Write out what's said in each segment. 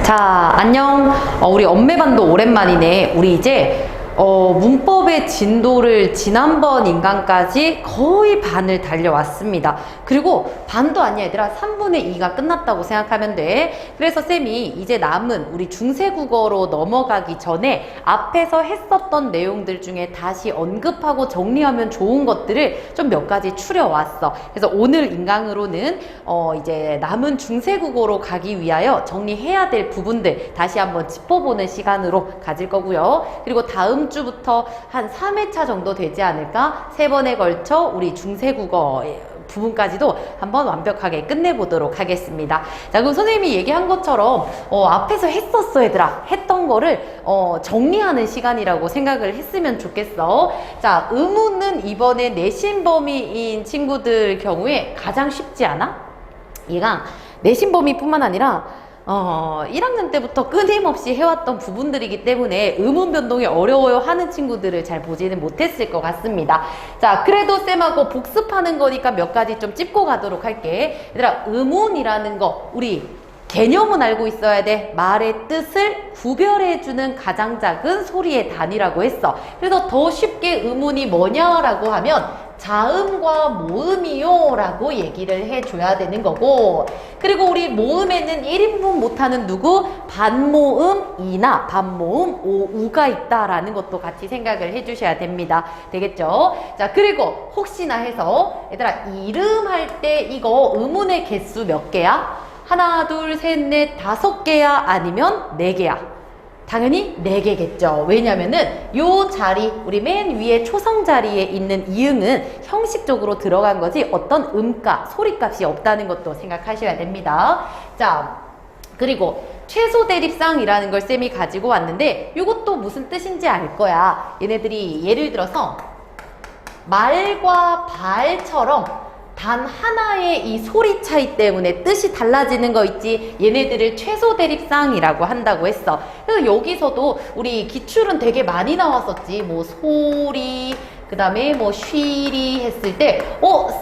자, 안녕. 우리 엄매반도 오랜만이네. 우리 이제 문법의 진도를 지난번 인강까지 거의 반을 달려왔습니다. 그리고 반도 아니야 얘들아, 3분의 2가 끝났다고 생각하면 돼. 그래서 쌤이 이제 남은 우리 중세국어로 넘어가기 전에 앞에서 했었던 내용들 중에 다시 언급하고 정리하면 좋은 것들을 좀 몇 가지 추려왔어. 그래서 오늘 인강으로는 이제 남은 중세국어로 가기 위하여 정리해야 될 부분들 다시 한번 짚어보는 시간으로 가질 거고요. 그리고 다음 주부터 한 3회차 정도 되지 않을까? 3번에 걸쳐 우리 중세국어 부분까지도 한번 완벽하게 끝내보도록 하겠습니다. 자, 그럼 선생님이 얘기한 것처럼 앞에서 했었어 얘들아. 했던 거를 정리하는 시간이라고 생각을 했으면 좋겠어. 자, 의문은 이번에 내신 범위인 친구들 경우에 가장 쉽지 않아? 얘가 내신 범위뿐만 아니라 1학년 때부터 끊임없이 해왔던 부분들이기 때문에 의문 변동이 어려워요 하는 친구들을 잘 보지는 못했을 것 같습니다. 자, 그래도 쌤하고 복습하는 거니까 몇 가지 좀 짚고 가도록 할게. 얘들아, 의문이라는 거 우리 개념은 알고 있어야 돼. 말의 뜻을 구별해주는 가장 작은 소리의 단위라고 했어. 그래서 더 쉽게 의문이 뭐냐라고 하면 자음과 모음이요 라고 얘기를 해줘야 되는 거고, 그리고 우리 모음에는 1인분 못하는 누구? 반모음 이나 반모음 우가 있다라는 것도 같이 생각을 해주셔야 됩니다. 되겠죠? 자, 그리고 혹시나 해서 얘들아 이름 할 때 이거 의문의 개수 몇 개야? 하나, 둘, 셋, 넷, 5개야? 아니면 4개야? 당연히 4개겠죠. 왜냐면은 요 자리, 우리 맨 위에 초성 자리에 있는 이응은 형식적으로 들어간 거지 어떤 음가, 소리값이 없다는 것도 생각하셔야 됩니다. 자, 그리고 최소 대립상이라는 걸 쌤이 가지고 왔는데 이것도 무슨 뜻인지 알 거야. 얘네들이 예를 들어서 말과 발처럼 단 하나의 이 소리 차이 때문에 뜻이 달라지는 거 있지. 얘네들을 최소 대립상이라고 한다고 했어. 그래서 여기서도 우리 기출은 되게 많이 나왔었지. 뭐 소리, 그 다음에 뭐 쉬리 했을 때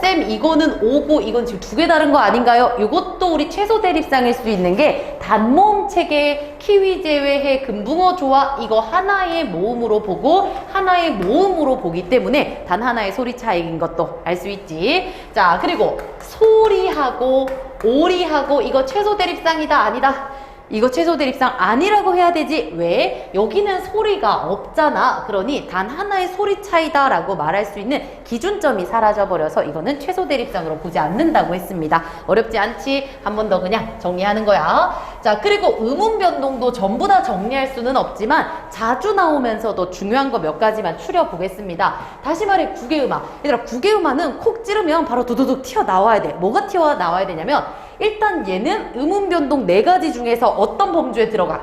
쌤 이거는 오고 이건 지금 2개 다른 거 아닌가요? 이것도 우리 최소 대립상일 수 있는 게 단모음 체계, 키위 제외해 금붕어 조화 이거 하나의 모음으로 보고 하나의 모음으로 보기 때문에 단 하나의 소리 차이인 것도 알 수 있지. 자, 그리고 소리하고 오리하고 이거 최소 대립상이다 아니다? 이거 최소 대립상 아니라고 해야 되지. 왜? 여기는 소리가 없잖아. 그러니 단 하나의 소리 차이다 라고 말할 수 있는 기준점이 사라져버려서 이거는 최소 대립상으로 보지 않는다고 했습니다. 어렵지 않지? 한 번 더 그냥 정리하는 거야. 자, 그리고 의문 변동도 전부 다 정리할 수는 없지만 자주 나오면서도 중요한 거 몇 가지만 추려보겠습니다. 다시 말해 국외음화. 얘들아, 국외음화는 콕 찌르면 바로 두두둑 튀어나와야 돼. 뭐가 튀어나와야 되냐면 일단 얘는 의문 변동 4가지 중에서 어떤 범주에 들어가?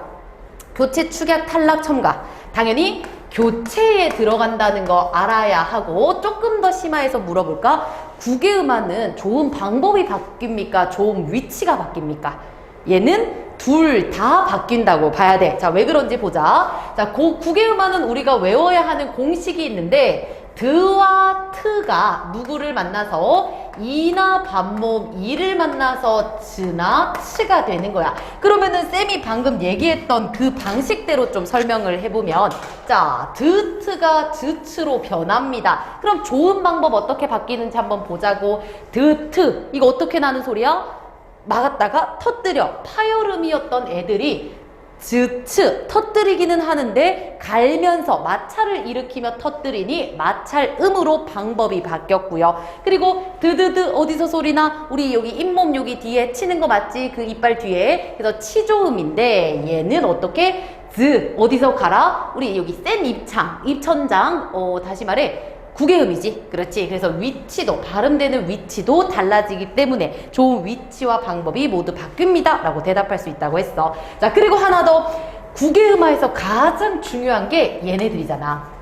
교체, 축약, 탈락, 첨가. 당연히 교체에 들어간다는 거 알아야 하고, 조금 더 심화해서 물어볼까? 국외음화는 좋은 방법이 바뀝니까? 좋은 위치가 바뀝니까? 얘는 둘 다 바뀐다고 봐야 돼. 자, 왜 그런지 보자. 자, 국외음화는 우리가 외워야 하는 공식이 있는데 드와 트가 누구를 만나서 이나 반모음 이를 만나서 즈나 츠가 되는 거야. 그러면은 쌤이 방금 얘기했던 그 방식대로 좀 설명을 해보면, 자, 드트가 드츠로 변합니다. 그럼 좋은 방법 어떻게 바뀌는지 한번 보자고. 드트 이거 어떻게 나는 소리야? 막았다가 터뜨려. 파열음이었던 애들이 즈츠 터뜨리기는 하는데 갈면서 마찰을 일으키며 터뜨리니 마찰음으로 방법이 바뀌었고요. 그리고 드드드 어디서 소리나? 우리 여기 잇몸 여기 뒤에 치는 거 맞지? 그 이빨 뒤에. 그래서 치조음인데 얘는 어떻게? 즈 어디서 가라? 우리 여기 센 입창, 입천장. 다시 말해 국외음이지. 그렇지. 그래서 위치도, 발음되는 위치도 달라지기 때문에 좋은 위치와 방법이 모두 바뀝니다 라고 대답할 수 있다고 했어. 자, 그리고 하나 더. 국외음화에서 가장 중요한 게 얘네들이잖아.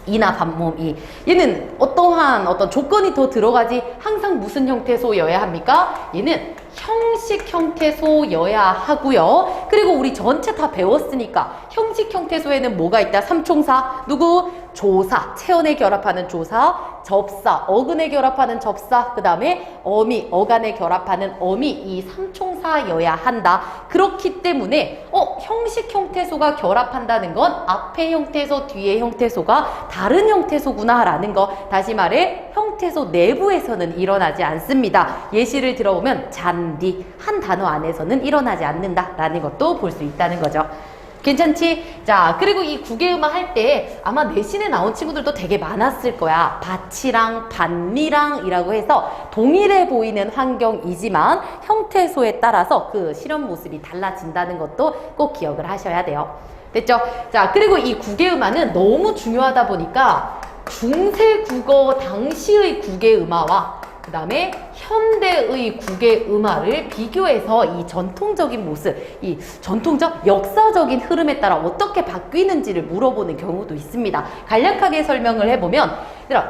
이나 반모음 이. 얘는 어떠한 어떤 조건이 더 들어가지. 항상 무슨 형태소여야 합니까? 얘는 형식 형태소여야 하고요. 그리고 우리 전체 다 배웠으니까 형식 형태소에는 뭐가 있다? 삼총사. 누구? 조사. 체온에 결합하는 조사. 접사, 어근에 결합하는 접사, 그 다음에 어미, 어간에 결합하는 어미, 이 삼총사여야 한다. 그렇기 때문에 형식 형태소가 결합한다는 건 앞에 형태소, 뒤에 형태소가 다른 형태소구나 라는 거. 다시 말해 형태소 내부에서는 일어나지 않습니다. 예시를 들어보면 잔디, 한 단어 안에서는 일어나지 않는다 라는 것도 볼 수 있다는 거죠. 괜찮지? 자, 그리고 이 구개음화 할 때 아마 내신에 나온 친구들도 되게 많았을 거야. 밭이랑 반리랑이라고 해서 동일해 보이는 환경이지만 형태소에 따라서 그 실험 모습이 달라진다는 것도 꼭 기억을 하셔야 돼요. 됐죠? 자, 그리고 이 구개음화는 너무 중요하다 보니까 중세국어 당시의 구개음화와 그 다음에 현대의 구개음화를 비교해서 이 전통적인 모습, 이 전통적 역사적인 흐름에 따라 어떻게 바뀌는지를 물어보는 경우도 있습니다. 간략하게 설명을 해보면,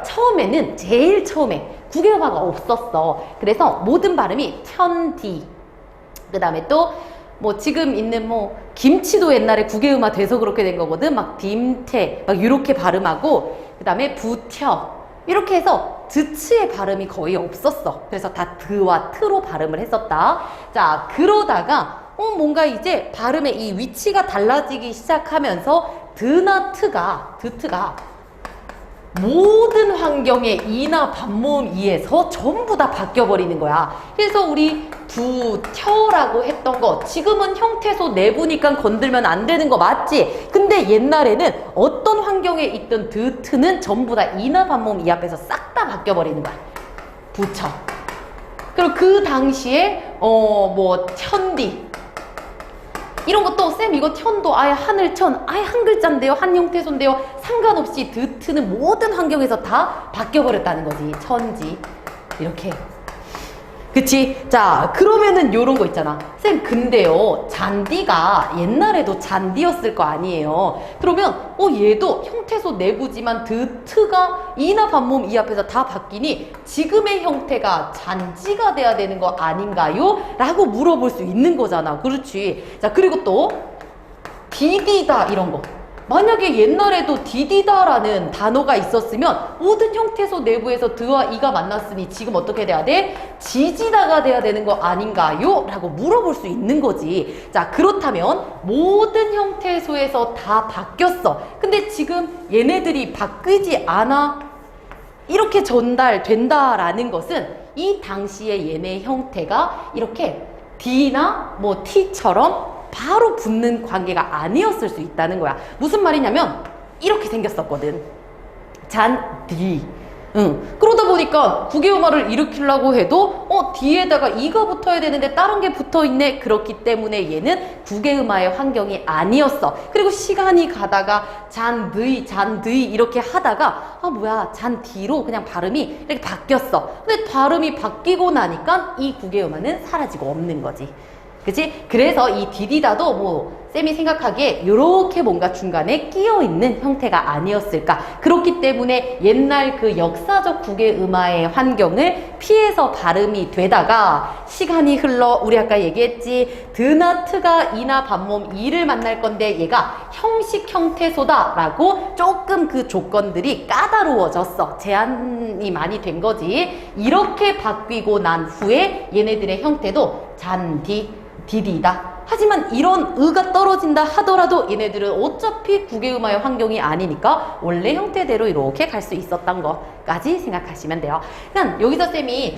처음에는 제일 처음에 구개음화가 없었어. 그래서 모든 발음이 편디, 그 다음에 또 뭐 지금 있는 뭐 김치도 옛날에 구개음화 돼서 그렇게 된 거거든. 막 딤태 막 이렇게 발음하고, 그 다음에 부텨 이렇게 해서 드츠의 발음이 거의 없었어. 그래서 다 드와 트로 발음을 했었다. 자, 그러다가 뭔가 이제 발음의 이 위치가 달라지기 시작하면서 드나 트가 모든 환경에 이나 반모음 이에서 전부 다 바뀌어버리는 거야. 그래서 우리 부텨라고 했던 거 지금은 형태소 내부니까 건들면 안 되는 거 맞지? 근데 옛날에는 어떤 환경에 있던 드트는 전부 다 이나 반모음 이 앞에서 싹 다 바뀌어버리는 거야. 부처. 그리고 그 당시에 뭐 천디 이런 것도 쌤 이거 천도 아예 하늘천 아예 한 글자인데요, 한 형태소인데요, 상관없이 드트는 모든 환경에서 다 바뀌어버렸다는 거지. 천지 이렇게. 그치? 자, 그러면은 요런 거 있잖아. 쌤 근데요 잔디가 옛날에도 잔디였을 거 아니에요. 그러면 얘도 형태소 내부지만 드트가 이나 반모음 이 앞에서 다 바뀌니 지금의 형태가 잔지가 돼야 되는 거 아닌가요? 라고 물어볼 수 있는 거잖아. 그렇지? 자, 그리고 또 디디다 이런 거. 만약에 옛날에도 디디다라는 단어가 있었으면 모든 형태소 내부에서 드와 이가 만났으니 지금 어떻게 돼야 돼? 지지다가 돼야 되는 거 아닌가요? 라고 물어볼 수 있는 거지. 자, 그렇다면 모든 형태소에서 다 바뀌었어. 근데 지금 얘네들이 바뀌지 않아? 이렇게 전달된다라는 것은 이 당시의 얘네 형태가 이렇게 D나 뭐 T처럼 바로 붙는 관계가 아니었을 수 있다는 거야. 무슨 말이냐면 이렇게 생겼었거든. 잔디. 그러다 보니까 구개음화를 일으키려고 해도 뒤에다가 이가 붙어야 되는데 다른 게 붙어있네. 그렇기 때문에 얘는 구개음화의 환경이 아니었어. 그리고 시간이 가다가 잔드이 이렇게 하다가 뭐야 잔디로 그냥 발음이 이렇게 바뀌었어. 근데 발음이 바뀌고 나니까 이 구개음화는 사라지고 없는 거지. 그치? 그래서 이 디디다도 뭐 쌤이 생각하기에 이렇게 뭔가 중간에 끼어있는 형태가 아니었을까. 그렇기 때문에 옛날 그 역사적 구개음화의 환경을 피해서 발음이 되다가 시간이 흘러 우리 아까 얘기했지 드나 트가 이나 반모음 이를 만날 건데 얘가 형식 형태소다 라고 조금 그 조건들이 까다로워졌어. 제한이 많이 된 거지. 이렇게 바뀌고 난 후에 얘네들의 형태도 잔디 디디다. 하지만 이런 의가 떨어진다 하더라도 얘네들은 어차피 구개음화의 환경이 아니니까 원래 형태대로 이렇게 갈 수 있었던 것까지 생각하시면 돼요. 그냥 여기서 쌤이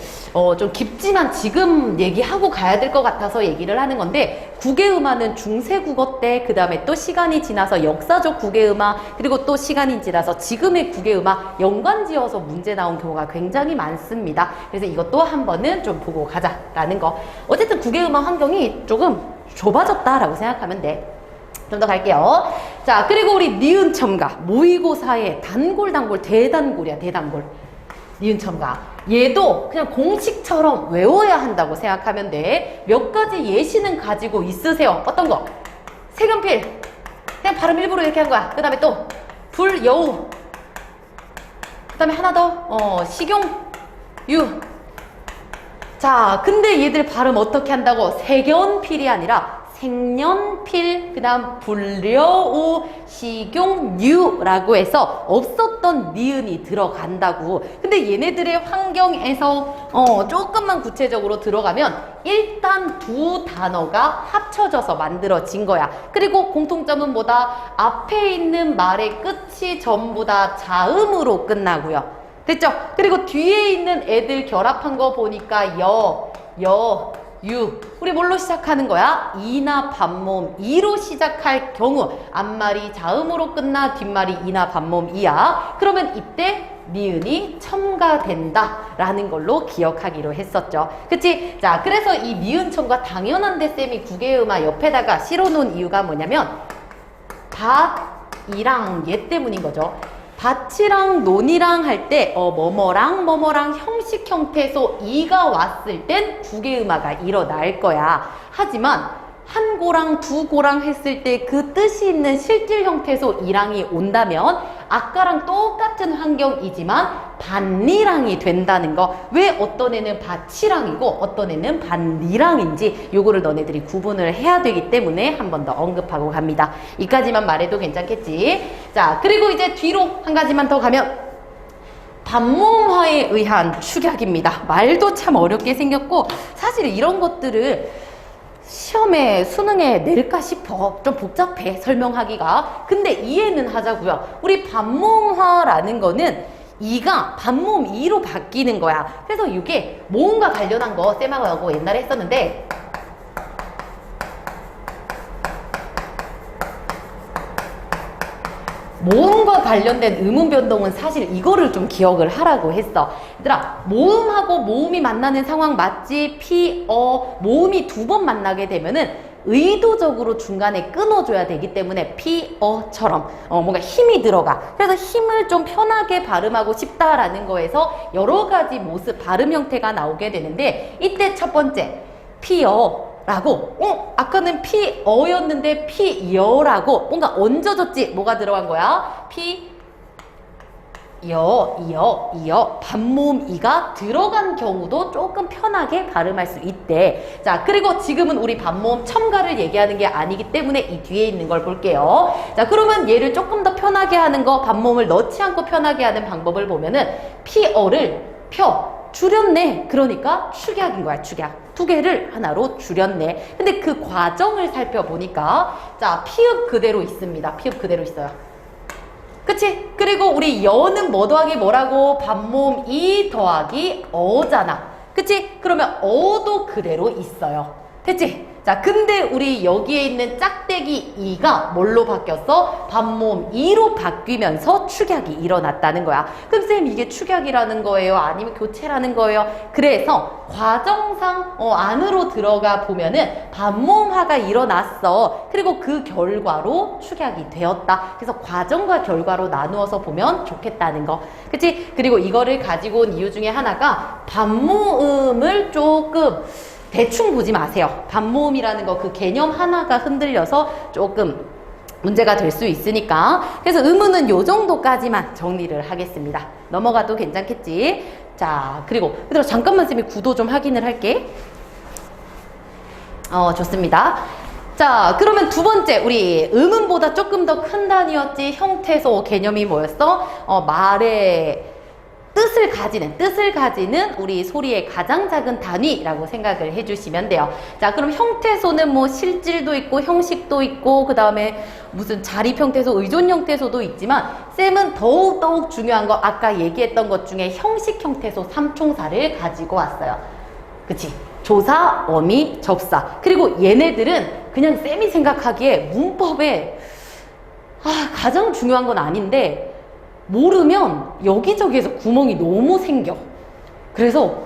좀 깊지만 지금 얘기하고 가야 될 것 같아서 얘기를 하는 건데, 구개음화는 중세국어 때 그 다음에 또 시간이 지나서 역사적 구개음화 그리고 또 시간이 지나서 지금의 구개음화 연관지어서 문제 나온 경우가 굉장히 많습니다. 그래서 이것도 한 번은 좀 보고 가자라는 거. 어쨌든 구개음화 환경이 조금 좁아졌다라고 생각하면 돼. 좀 더 갈게요. 자, 그리고 우리 니은 첨가 모의고사에 단골 대단골이야. 대단골 니은 첨가. 얘도 그냥 공식처럼 외워야 한다고 생각하면 돼. 몇 가지 예시는 가지고 있으세요. 어떤 거? 색연필 그냥 발음 일부러 이렇게 한 거야. 그 다음에 또 불여우, 그 다음에 하나 더 식용유. 자, 근데 얘들 발음 어떻게 한다고? 색연필이 아니라 생년필, 그 다음 불려우, 식용유라고 해서 없었던 니은이 들어간다고. 근데 얘네들의 환경에서 조금만 구체적으로 들어가면 일단 두 단어가 합쳐져서 만들어진 거야. 그리고 공통점은 뭐다? 앞에 있는 말의 끝이 전부 다 자음으로 끝나고요. 됐죠? 그리고 뒤에 있는 애들 결합한 거 보니까 유. 우리 뭘로 시작하는 거야? 이나 반모음 이로 시작할 경우 앞말이 자음으로 끝나 뒷말이 이나 반모음 이야. 그러면 이때 니은이 첨가된다 라는 걸로 기억하기로 했었죠. 그치? 자, 그래서 이 니은 첨가 당연한데 쌤이 구개음화 옆에다가 실어놓은 이유가 뭐냐면 밭이랑 얘 때문인 거죠. 밭이랑 논이랑 할 때 뭐뭐랑 형식 형태소 이가 왔을 땐 구개음화가 일어날 거야. 하지만 한 고랑 두 고랑 했을 때 그 뜻이 있는 실질 형태소 이랑이 온다면 아까랑 똑같은 환경이지만 반리랑이 된다는 거. 왜 어떤 애는 밭이랑이고 어떤 애는 반리랑인지 요거를 너네들이 구분을 해야 되기 때문에 한 번 더 언급하고 갑니다. 이까지만 말해도 괜찮겠지? 자, 그리고 이제 뒤로 한 가지만 더 가면 반모음화에 의한 축약입니다. 말도 참 어렵게 생겼고 사실 이런 것들을 시험에 수능에 낼까 싶어. 좀 복잡해 설명하기가. 근데 이해는 하자고요. 우리 반모음화라는 거는 이가 반모음 이로 바뀌는 거야. 그래서 이게 모음과 관련한 거 쌤하고 옛날에 했었는데 모음과 관련된 음운 변동은 사실 이거를 좀 기억을 하라고 했어. 얘들아, 모음하고 모음이 만나는 상황 맞지? 피, 모음이 두 번 만나게 되면은 의도적으로 중간에 끊어줘야 되기 때문에 피, 처럼 뭔가 힘이 들어가. 그래서 힘을 좀 편하게 발음하고 싶다라는 거에서 여러 가지 모습, 발음 형태가 나오게 되는데 이때 첫 번째, 피어 라고 아까는 피어였는데 피여라고 뭔가 얹어졌지. 뭐가 들어간 거야? 이어 반모음 이가 들어간 경우도 조금 편하게 발음할 수 있대. 자, 그리고 지금은 우리 반모음 첨가를 얘기하는 게 아니기 때문에 이 뒤에 있는 걸 볼게요. 자, 그러면 얘를 조금 더 편하게 하는 거, 반모음을 넣지 않고 편하게 하는 방법을 보면은 피어를 줄였네. 그러니까 축약인 거야. 축약. 두 개를 하나로 줄였네. 근데 그 과정을 살펴보니까 자, 피읍 그대로 있습니다. 피읍 그대로 있어요. 그치? 그리고 우리 여는 뭐 더하기 뭐라고? 반모음 이 더하기 어잖아. 그치? 그러면 어도 그대로 있어요. 됐지? 자, 근데 우리 여기에 있는 짝대기 이가 뭘로 바뀌었어? 반모음 이로 바뀌면서 축약이 일어났다는 거야. 그럼 쌤 이게 축약이라는 거예요? 아니면 교체라는 거예요? 그래서 과정상 안으로 들어가 보면은 반모음화가 일어났어. 그리고 그 결과로 축약이 되었다. 그래서 과정과 결과로 나누어서 보면 좋겠다는 거. 그치? 그리고 이거를 가지고 온 이유 중에 하나가 반모음을 조금 대충 보지 마세요. 반모음이라는 거 그 개념 하나가 흔들려서 조금 문제가 될 수 있으니까. 그래서 음은 요 정도까지만 정리를 하겠습니다. 넘어가도 괜찮겠지? 자, 그리고 얘들아 잠깐만 쌤이 구도 좀 확인을 할게. 좋습니다. 자, 그러면 두 번째, 우리 음은보다 조금 더 큰 단위였지. 형태소 개념이 뭐였어? 말의 뜻을 가지는 우리 소리의 가장 작은 단위라고 생각을 해주시면 돼요. 자, 그럼 형태소는 뭐 실질도 있고 형식도 있고 그 다음에 무슨 자립 형태소, 의존 형태소도 있지만 쌤은 더욱 중요한 거 아까 얘기했던 것 중에 형식 형태소 3총사를 가지고 왔어요. 그치? 조사, 어미, 접사. 그리고 얘네들은 그냥 쌤이 생각하기에 문법에 가장 중요한 건 아닌데 모르면 여기저기에서 구멍이 너무 생겨. 그래서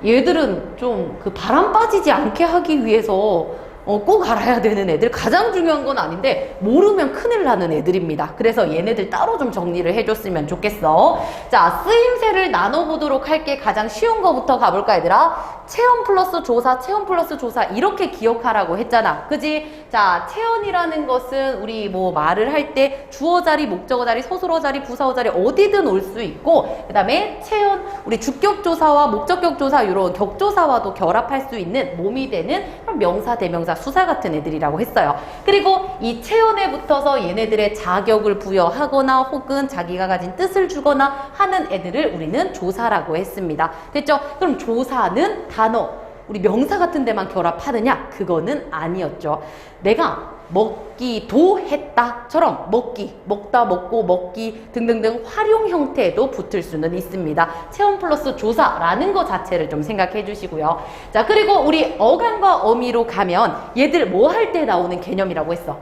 얘들은 좀 그 바람 빠지지 않게 하기 위해서 꼭 알아야 되는 애들. 가장 중요한 건 아닌데 모르면 큰일 나는 애들입니다. 그래서 얘네들 따로 좀 정리를 해줬으면 좋겠어. 자, 쓰임새를 나눠보도록 할게. 가장 쉬운 거부터 가볼까 얘들아? 체언 플러스 조사, 체언 플러스 조사 이렇게 기억하라고 했잖아. 그지? 자, 체언이라는 것은 우리 뭐 말을 할 때 주어 자리, 목적어 자리, 서술어 자리, 부사어 자리 어디든 올 수 있고, 그 다음에 체언, 우리 주격 조사와 목적격 조사 이런 격조사와도 결합할 수 있는 몸이 되는 그럼 명사, 대명사, 수사 같은 애들이라고 했어요. 그리고 이 체언에 붙어서 얘네들의 자격을 부여하거나 혹은 자기가 가진 뜻을 주거나 하는 애들을 우리는 조사라고 했습니다. 됐죠? 그럼 조사는 단어, 우리 명사 같은 데만 결합하느냐? 그거는 아니었죠. 내가 먹기도 했다처럼 먹기, 먹다, 먹고, 먹기 등등등 활용 형태에도 붙을 수는 있습니다. 체험 플러스 조사라는 거 자체를 좀 생각해 주시고요. 자, 그리고 우리 어간과 어미로 가면 얘들 뭐 할 때 나오는 개념이라고 했어?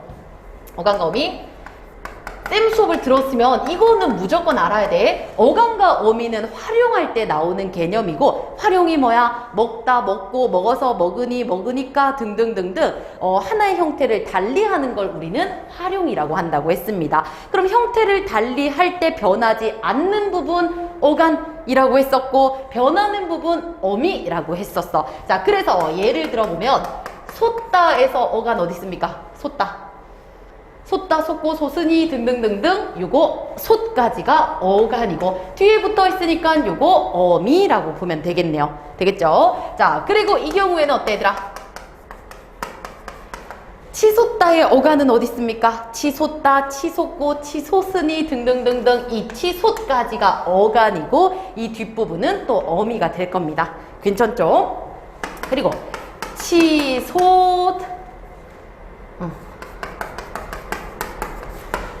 어간과 어미? 쌤 수업을 들었으면 이거는 무조건 알아야 돼. 어간과 어미는 활용할 때 나오는 개념이고, 활용이 뭐야? 먹다, 먹고, 먹어서, 먹으니, 먹으니까 등등등등 하나의 형태를 달리하는 걸 우리는 활용이라고 한다고 했습니다. 그럼 형태를 달리할 때 변하지 않는 부분 어간이라고 했었고, 변하는 부분 어미라고 했었어. 자, 그래서 예를 들어보면 솟다에서 어간 어디 있습니까? 솟다. 솟다, 솟고, 솟으니 등등등등 요거 솟까지가 어간이고 뒤에 붙어 있으니까 요거 어미라고 보면 되겠네요. 되겠죠? 자, 그리고 이 경우에는 어때 얘들아? 치솟다의 어간은 어디 있습니까? 치솟다, 치솟고, 치솟으니 등등등등 이 치솟까지가 어간이고 이 뒷부분은 또 어미가 될 겁니다. 괜찮죠? 그리고 치솟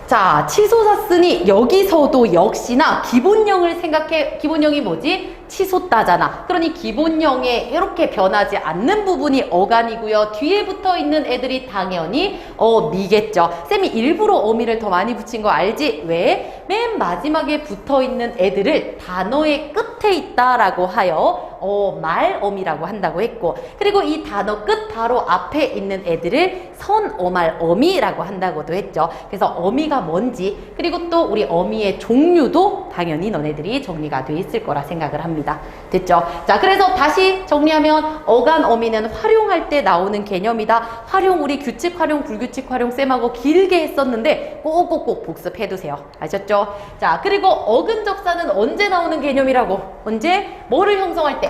자, 치솟았으니 여기서도 역시나 기본형을 생각해. 기본형이 뭐지? 치솟다잖아. 그러니 기본형에 이렇게 변하지 않는 부분이 어간이고요. 뒤에 붙어 있는 애들이 당연히 어미겠죠. 쌤이 일부러 어미를 더 많이 붙인 거 알지? 왜? 맨 마지막에 붙어 있는 애들을 단어의 끝에 있다라고 하여 말어미라고 한다고 했고, 그리고 이 단어 끝 바로 앞에 있는 애들을 선어말어미라고 한다고도 했죠. 그래서 어미가 뭔지, 그리고 또 우리 어미의 종류도 당연히 너네들이 정리가 돼 있을 거라 생각을 합니다. 됐죠? 자, 그래서 다시 정리하면 어간 어미는 활용할 때 나오는 개념이다. 활용, 우리 규칙 활용, 불규칙 활용 쌤하고 길게 했었는데 꼭꼭꼭 복습해두세요. 아셨죠? 자, 그리고 어근접사는 언제 나오는 개념이라고? 언제? 뭐를 형성할 때?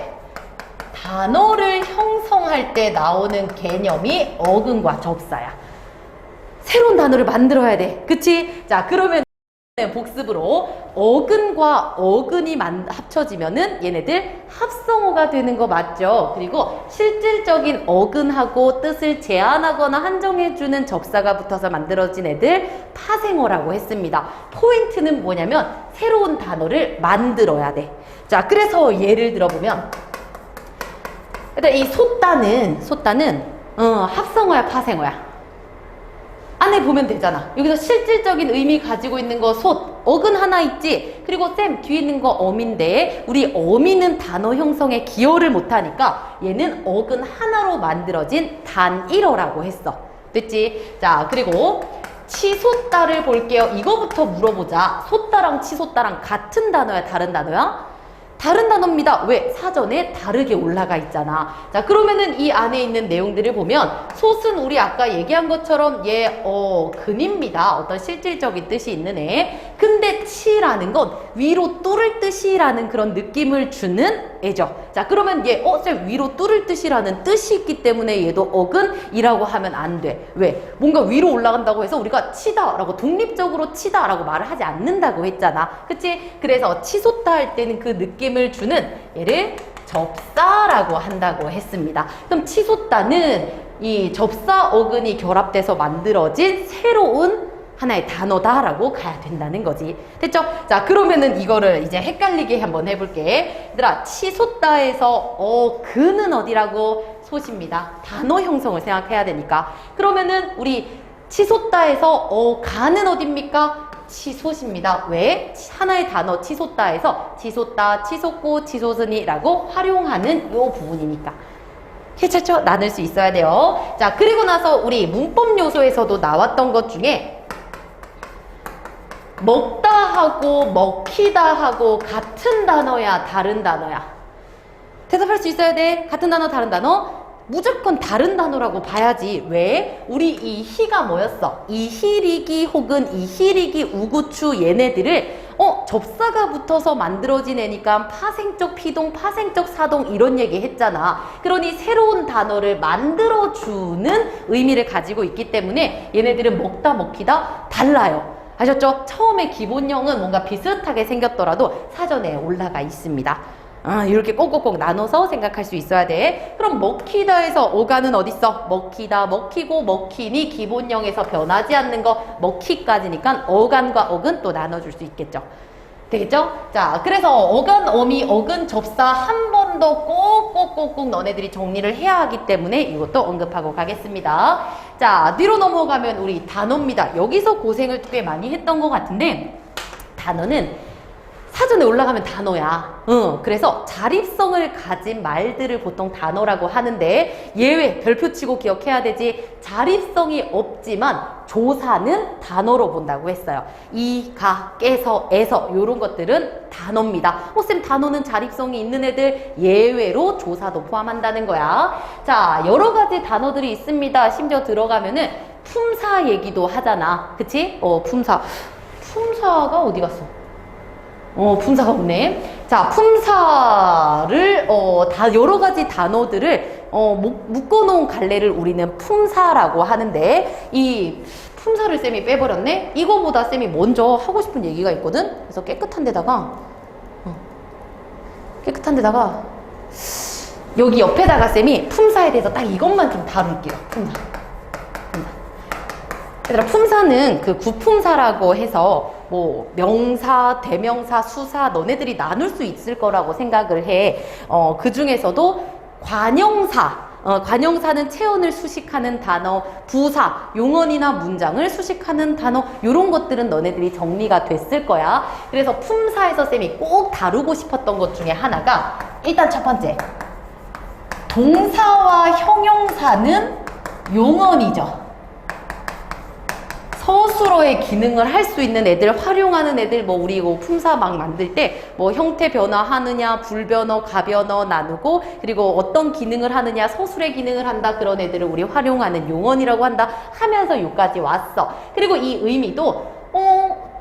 단어를 형성할 때 나오는 개념이 어근과 접사야. 새로운 단어를 만들어야 돼. 그치? 자, 그러면 복습으로 어근과 어근이 합쳐지면은 얘네들 합성어가 되는 거 맞죠? 그리고 실질적인 어근하고 뜻을 제한하거나 한정해주는 접사가 붙어서 만들어진 애들 파생어라고 했습니다. 포인트는 뭐냐면 새로운 단어를 만들어야 돼. 자, 그래서 예를 들어보면 일단 이 솟다는 합성어야 파생어야? 안에 보면 되잖아. 여기서 실질적인 의미 가지고 있는 거 솟, 어근 하나 있지? 그리고 쌤 뒤에 있는 거 어미인데 우리 어미는 단어 형성에 기여를 못하니까 얘는 어근 하나로 만들어진 단일어라고 했어. 됐지? 자, 그리고 치솟다를 볼게요. 이거부터 물어보자. 솟다랑 치솟다랑 같은 단어야, 다른 단어야? 다른 단어입니다. 왜? 사전에 다르게 올라가 있잖아. 자, 그러면은 이 안에 있는 내용들을 보면 솟은 우리 아까 얘기한 것처럼 얘 근입니다. 어떤 실질적인 뜻이 있는 애. 근데 치라는 건 위로 뚫을 뜻이라는 그런 느낌을 주는 애죠. 자, 그러면 얘 쌤 위로 뚫을 뜻이라는 뜻이 있기 때문에 얘도 어근이라고 하면 안 돼. 왜? 뭔가 위로 올라간다고 해서 우리가 치다라고 독립적으로 치다라고 말을 하지 않는다고 했잖아. 그치? 그래서 치솟다 할 때는 그 느낌을 주는 얘를 접사라고 한다고 했습니다. 그럼 치솟다는 이 접사 어근이 결합돼서 만들어진 새로운 하나의 단어다라고 가야 된다는 거지. 됐죠? 자, 그러면은 이거를 이제 헷갈리게 한번 해볼게. 얘들아, 치솟다에서 그는 어디라고? 솟입니다. 단어 형성을 생각해야 되니까. 그러면은 우리 치솟다에서 가는 어딥니까? 치솟입니다. 왜? 하나의 단어 치솟다에서 치솟다, 치솟고, 치솟으니라고 활용하는 요 부분이니까. 괜찮죠? 나눌 수 있어야 돼요. 자, 그리고 나서 우리 문법 요소에서도 나왔던 것 중에 먹다 하고 먹히다 하고 같은 단어야, 다른 단어야? 대답할 수 있어야 돼. 같은 단어, 다른 단어? 무조건 다른 단어라고 봐야지. 왜? 우리 이 희가 뭐였어? 이희리기 혹은 이희리기 우구추 얘네들을 접사가 붙어서 만들어진 애니까 파생적 피동, 파생적 사동 이런 얘기 했잖아. 그러니 새로운 단어를 만들어주는 의미를 가지고 있기 때문에 얘네들은 먹다 먹히다 달라요. 아셨죠? 처음에 기본형은 뭔가 비슷하게 생겼더라도 사전에 올라가 있습니다. 이렇게 꼭꼭꼭 나눠서 생각할 수 있어야 돼. 그럼 먹히다에서 어간은 어딨어? 먹히다, 먹히고, 먹히니 기본형에서 변하지 않는 거 먹히까지니까 어간과 어근 또 나눠줄 수 있겠죠. 되겠죠? 자, 그래서 어간, 어미, 어근, 접사 한 번 더 꼭꼭꼭꼭 너네들이 정리를 해야 하기 때문에 이것도 언급하고 가겠습니다. 자, 뒤로 넘어가면 우리 단어입니다. 여기서 고생을 꽤 많이 했던 것 같은데 단어는 사전에 올라가면 단어야. 그래서 자립성을 가진 말들을 보통 단어라고 하는데 예외, 별표 치고 기억해야 되지. 자립성이 없지만 조사는 단어로 본다고 했어요. 이, 가, 깨서, 에서 이런 것들은 단어입니다. 쌤 단어는 자립성이 있는 애들 예외로 조사도 포함한다는 거야. 자, 여러 가지 단어들이 있습니다. 심지어 들어가면은 품사 얘기도 하잖아. 그치? 품사. 품사가 어디 갔어? 품사가 없네. 자, 품사를, 다 여러 가지 단어들을, 묶어놓은 갈래를 우리는 품사라고 하는데, 이 품사를 쌤이 빼버렸네? 이거보다 쌤이 먼저 하고 싶은 얘기가 있거든? 그래서 깨끗한 데다가, 여기 옆에다가 쌤이 품사에 대해서 딱 이것만 좀 다룰게요. 품사. 얘들아, 품사는 그 구품사라고 해서 뭐 명사, 대명사, 수사 너네들이 나눌 수 있을 거라고 생각을 해. 그 중에서도 관형사, 관형사는 체언을 수식하는 단어, 부사, 용언이나 문장을 수식하는 단어 이런 것들은 너네들이 정리가 됐을 거야. 그래서 품사에서 쌤이 꼭 다루고 싶었던 것 중에 하나가 일단 첫 번째, 동사와 형용사는 용언이죠. 서술어의 기능을 할 수 있는 애들, 활용하는 애들, 뭐 우리 이거 품사 막 만들 때 뭐 형태 변화하느냐, 불변어, 가변어 나누고, 그리고 어떤 기능을 하느냐, 서술의 기능을 한다, 그런 애들을 우리 활용하는 용언이라고 한다 하면서 여기까지 왔어. 그리고 이 의미도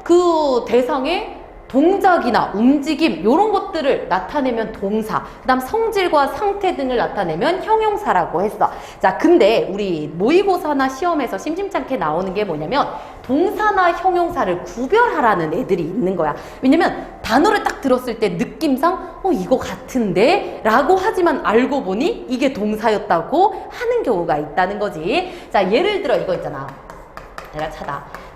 그 대상의 동작이나 움직임 이런 것들을 나타내면 동사, 그 다음 성질과 상태 등을 나타내면 형용사라고 했어. 자, 근데 우리 모의고사나 시험에서 심심찮게 나오는 게 뭐냐면 동사나 형용사를 구별하라는 애들이 있는 거야. 왜냐면 단어를 딱 들었을 때 느낌상 이거 같은데? 라고 하지만 알고 보니 이게 동사였다고 하는 경우가 있다는 거지. 자, 예를 들어 이거 있잖아. 내가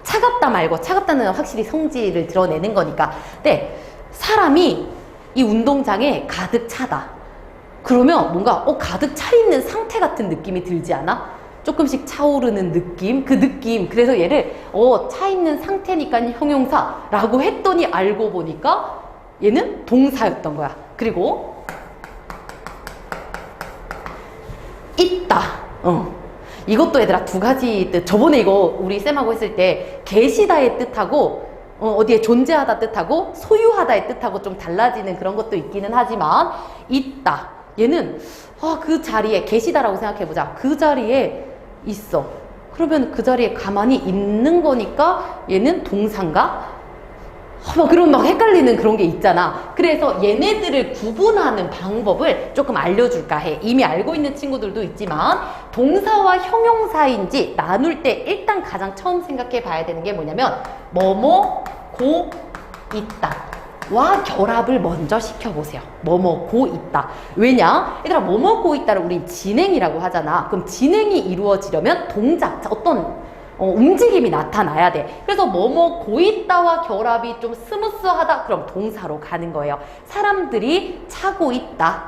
차갑다 말고, 차갑다는 확실히 성질을 드러내는 거니까. 근데 사람이 이 운동장에 가득 차다. 그러면 뭔가 가득 차 있는 상태 같은 느낌이 들지 않아? 조금씩 차오르는 느낌? 그 느낌. 그래서 얘를 차 있는 상태니까 형용사라고 했더니 알고 보니까 얘는 동사였던 거야. 그리고 있다. 이것도 얘들아 두 가지 뜻. 저번에 이거 우리 쌤하고 했을 때 계시다의 뜻하고 어디에 존재하다 뜻하고 소유하다의 뜻하고 좀 달라지는 그런 것도 있기는 하지만 있다. 얘는 그 자리에 계시다라고 생각해보자. 그 자리에 있어. 그러면 그 자리에 가만히 있는 거니까 얘는 동사인가? 그런 막 헷갈리는 그런 게 있잖아. 그래서 얘네들을 구분하는 방법을 조금 알려줄까 해. 이미 알고 있는 친구들도 있지만 동사와 형용사인지 나눌 때 일단 가장 처음 생각해 봐야 되는 게 뭐냐면 뭐뭐 고 있다 와 결합을 먼저 시켜보세요. 뭐뭐 고 있다. 왜냐? 얘들아 뭐뭐 고 있다를 우린 진행이라고 하잖아. 그럼 진행이 이루어지려면 동작, 어떤 움직임이 나타나야 돼. 그래서 뭐뭐 고 있다와 결합이 좀 스무스하다. 그럼 동사로 가는 거예요. 사람들이 차고 있다.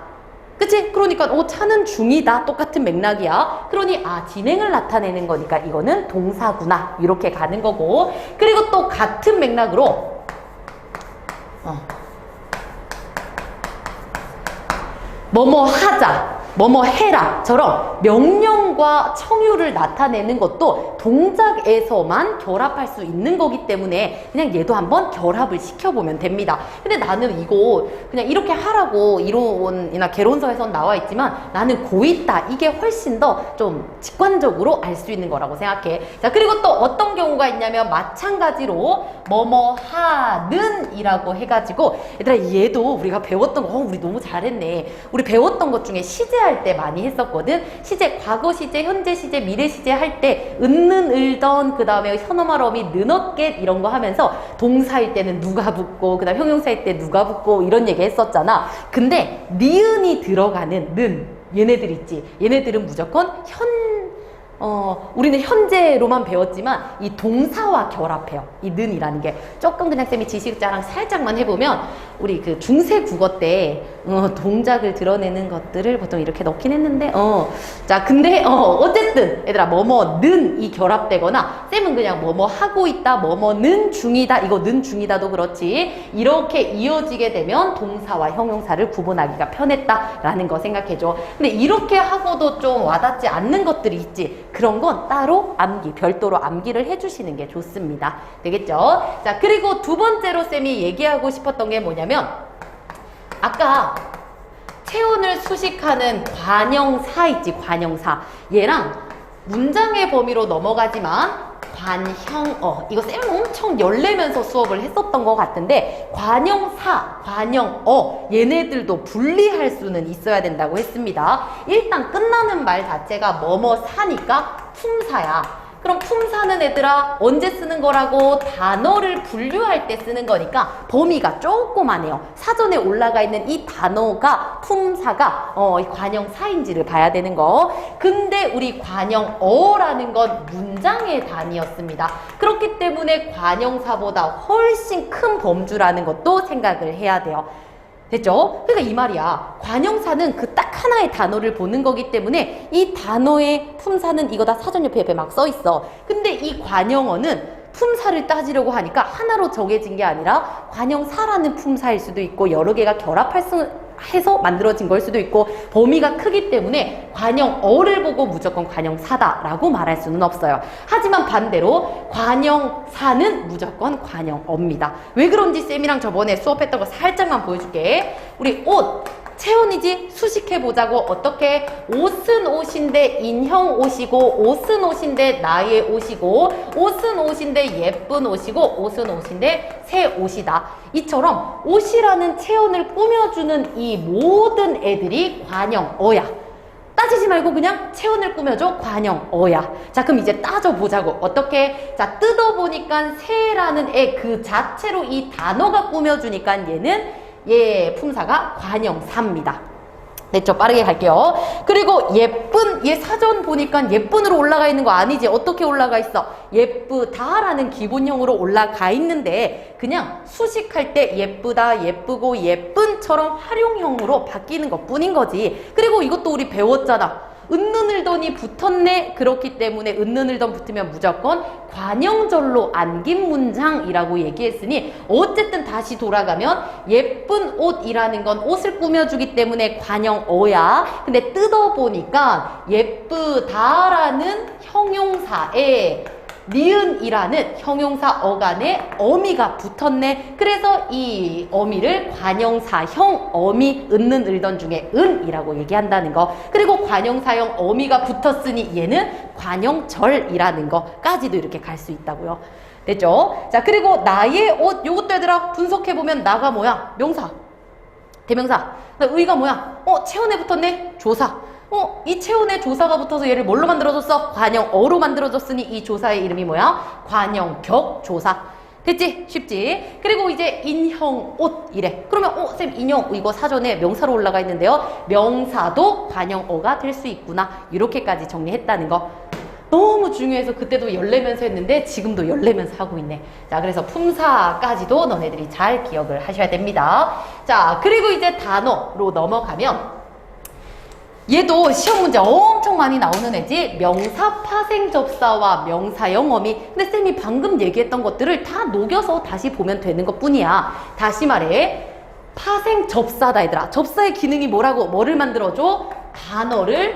그치? 그러니까 차는 중이다. 똑같은 맥락이야. 그러니 진행을 나타내는 거니까 이거는 동사구나. 이렇게 가는 거고. 그리고 또 같은 맥락으로 뭐뭐 하자, 뭐뭐 해라처럼 명령과 청유를 나타내는 것도 동작에서만 결합할 수 있는 거기 때문에 그냥 얘도 한번 결합을 시켜보면 됩니다. 근데 나는 이거 그냥 이렇게 하라고 이론이나 개론서에선 나와 있지만 나는 고 있다. 이게 훨씬 더 좀 직관적으로 알 수 있는 거라고 생각해. 자, 그리고 또 어떤 경우가 있냐면 마찬가지로 뭐뭐 하는 이라고 해가지고 얘들아 얘도 우리가 배웠던 거 우리 너무 잘했네. 우리 배웠던 것 중에 시제할 때 많이 했었거든. 시제 과거 시제, 현재 시제, 미래 시제 할 때 은는 을던 그 다음에 현어말 어미 는었겟 이런 거 하면서 동사일 때는 누가 붙고 그 다음 형용사일 때 누가 붙고 이런 얘기 했었잖아. 근데 니은이 들어가는 는 얘네들 있지. 얘네들은 무조건 우리는 현재로만 배웠지만 이 동사와 결합해요. 이 는이라는 게 조금 그냥 쌤이 지식자랑 살짝만 해보면 우리 그 중세 국어 때 동작을 드러내는 것들을 보통 이렇게 넣긴 했는데 자 근데 어쨌든 얘들아 뭐뭐는 이 결합되거나 쌤은 그냥 뭐뭐 하고 있다 뭐뭐는 중이다 이거 는 중이다도 그렇지 이렇게 이어지게 되면 동사와 형용사를 구분하기가 편했다라는 거 생각해줘. 근데 이렇게 하고도 좀 와닿지 않는 것들이 있지. 그런 건 따로 암기, 별도로 암기를 해주시는 게 좋습니다. 되겠죠? 자, 그리고 두 번째로 쌤이 얘기하고 싶었던 게 뭐냐면 아까 체온을 수식하는 관형사 있지, 관형사. 얘랑 문장의 범위로 넘어가지만 관형어 이거 쌤 엄청 열내면서 수업을 했었던 것 같은데 관형사, 관형어 얘네들도 분리할 수는 있어야 된다고 했습니다. 일단 끝나는 말 자체가 뭐뭐 사니까 품사야. 그럼 품사는 얘들아 언제 쓰는 거라고? 단어를 분류할 때 쓰는 거니까 범위가 조그마해요. 사전에 올라가 있는 이 단어가 품사가 관형사인지를 봐야 되는 거. 근데 우리 관형어라는 건 문장의 단위였습니다. 그렇기 때문에 관형사보다 훨씬 큰 범주라는 것도 생각을 해야 돼요. 됐죠? 그러니까 이 말이야. 관형사는 그 딱 하나의 단어를 보는 거기 때문에 이 단어의 품사는 이거 다 사전 옆에 막 써 있어. 근데 이 관형어는 품사를 따지려고 하니까 하나로 정해진 게 아니라 관형사라는 품사일 수도 있고 여러 개가 해서 만들어진 걸 수도 있고 범위가 크기 때문에 관형어를 보고 무조건 관형사다라고 말할 수는 없어요. 하지만 반대로 관형사는 무조건 관형어입니다. 왜 그런지 쌤이랑 저번에 수업했던 거 살짝만 보여줄게. 우리 옷 체온이지? 수식해보자고. 어떻게? 옷은 옷인데 인형 옷이고 옷은 옷인데 나의 옷이고 옷은 옷인데 예쁜 옷이고 옷은 옷인데 새 옷이다. 이처럼 옷이라는 체온을 꾸며주는 이 모든 애들이 관형어야. 따지지 말고 그냥 체온을 꾸며줘. 관형어야. 자 그럼 이제 따져보자고. 어떻게? 자 뜯어보니까 새라는 애 그 자체로 이 단어가 꾸며주니까 얘는 품사가 관형사입니다. 됐죠? 빠르게 갈게요. 그리고 예쁜, 얘 사전 보니까 예쁜으로 올라가 있는 거 아니지? 어떻게 올라가 있어? 예쁘다라는 기본형으로 올라가 있는데 그냥 수식할 때 예쁘다, 예쁘고, 예쁜처럼 활용형으로 바뀌는 것 뿐인 거지. 그리고 이것도 우리 배웠잖아. 은는을던이 붙었네. 그렇기 때문에 은는을던 붙으면 무조건 관형절로 안긴 문장이라고 얘기했으니 어쨌든 다시 돌아가면 예쁜 옷이라는 건 옷을 꾸며주기 때문에 관형어야. 근데 뜯어보니까 예쁘다라는 형용사에 니은이라는 형용사 어간에 어미가 붙었네. 그래서 이 어미를 관형사형 어미 은는 을던 중에 은이라고 얘기한다는 거. 그리고 관형사형 어미가 붙었으니 얘는 관형절이라는 거까지도 이렇게 갈 수 있다고요. 됐죠? 자 그리고 나의 옷 요것도 얘들아 분석해보면 나가 뭐야? 명사 대명사. 의가 뭐야? 체온에 붙었네. 조사. 이 체온에 조사가 붙어서 얘를 뭘로 만들어줬어? 관형어로 만들어줬으니 이 조사의 이름이 뭐야? 관형격 조사. 됐지? 쉽지? 그리고 이제 인형옷 이래. 그러면 쌤 인형 이거 사전에 명사로 올라가 있는데요. 명사도 관형어가 될 수 있구나. 이렇게까지 정리했다는 거. 너무 중요해서 그때도 열내면서 했는데 지금도 열내면서 하고 있네. 자 그래서 품사까지도 너네들이 잘 기억을 하셔야 됩니다. 자 그리고 이제 단어로 넘어가면 얘도 시험 문제 엄청 많이 나오는 애지. 명사 파생접사와 명사형 어미. 근데 쌤이 방금 얘기했던 것들을 다 녹여서 다시 보면 되는 것 뿐이야. 다시 말해 파생접사다 얘들아. 접사의 기능이 뭐라고? 뭐를 만들어줘? 단어를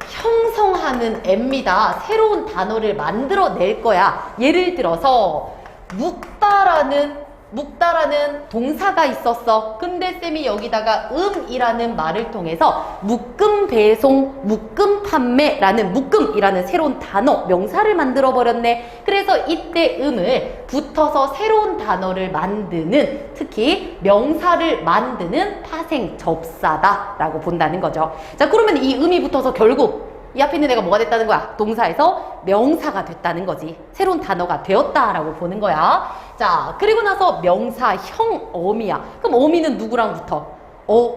형성하는 애입니다. 새로운 단어를 만들어낼 거야. 예를 들어서 묵다라는 묵다라는 동사가 있었어. 근데 쌤이 여기다가 음이라는 말을 통해서 묶음 배송, 묶음 판매라는 묶음이라는 새로운 단어, 명사를 만들어 버렸네. 그래서 이때 음을 붙어서 새로운 단어를 만드는, 특히 명사를 만드는 파생 접사다라고 본다는 거죠. 자, 그러면 이 음이 붙어서 결국 이 앞에 있는 애가 뭐가 됐다는 거야? 동사에서 명사가 됐다는 거지. 새로운 단어가 되었다라고 보는 거야. 자, 그리고 나서 명사형 어미야. 그럼 어미는 누구랑 붙어?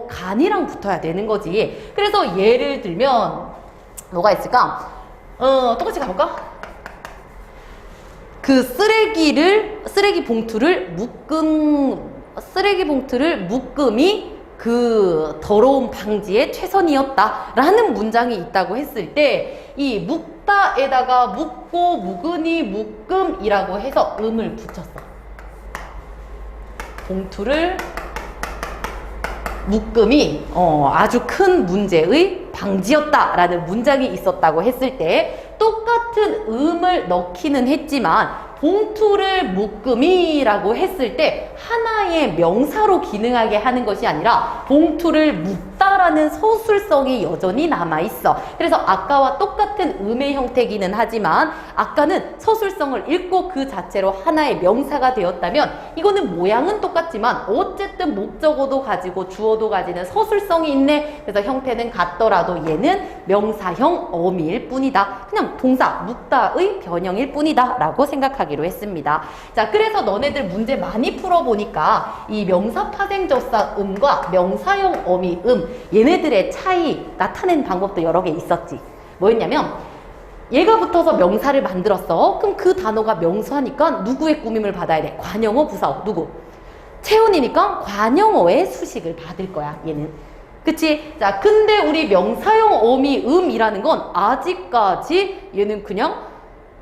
간이랑 붙어야 되는 거지. 그래서 예를 들면 뭐가 있을까? 똑같이 가볼까? 그 쓰레기 봉투를 묶음이 그 더러운 방지에 최선이었다 라는 문장이 있다고 했을 때 이 묵다에다가 묵고 묵으니 묶음이라고 해서 음을 붙였어. 봉투를 묶음이 아주 큰 문제의 방지였다 라는 문장이 있었다고 했을 때 똑같은 음을 넣기는 했지만 봉투를 묶음이라고 했을 때 하나의 명사로 기능하게 하는 것이 아니라 봉투를 묶다라는 서술성이 여전히 남아있어. 그래서 아까와 똑같은 음의 형태기는 하지만 아까는 서술성을 읽고 그 자체로 하나의 명사가 되었다면 이거는 모양은 똑같지만 어쨌든 목적어도 가지고 주어도 가지는 서술성이 있네. 그래서 형태는 같더라도 얘는 명사형 어미일 뿐이다. 그냥 동사 묶다의 변형일 뿐이다 라고 생각하기로 했습니다. 자, 그래서 너네들 문제 많이 풀어보니까 이 명사 파생접사 음과 명사형 어미 얘네들의 차이 나타낸 방법도 여러 개 있었지. 뭐였냐면 얘가 붙어서 명사를 만들었어. 그럼 그 단어가 명사니까 누구의 꾸밈을 받아야 돼? 관용어, 부사어. 누구? 채운이니까 관용어의 수식을 받을 거야, 얘는. 그치? 자, 근데 우리 명사형 어미 이라는 건 아직까지 얘는 그냥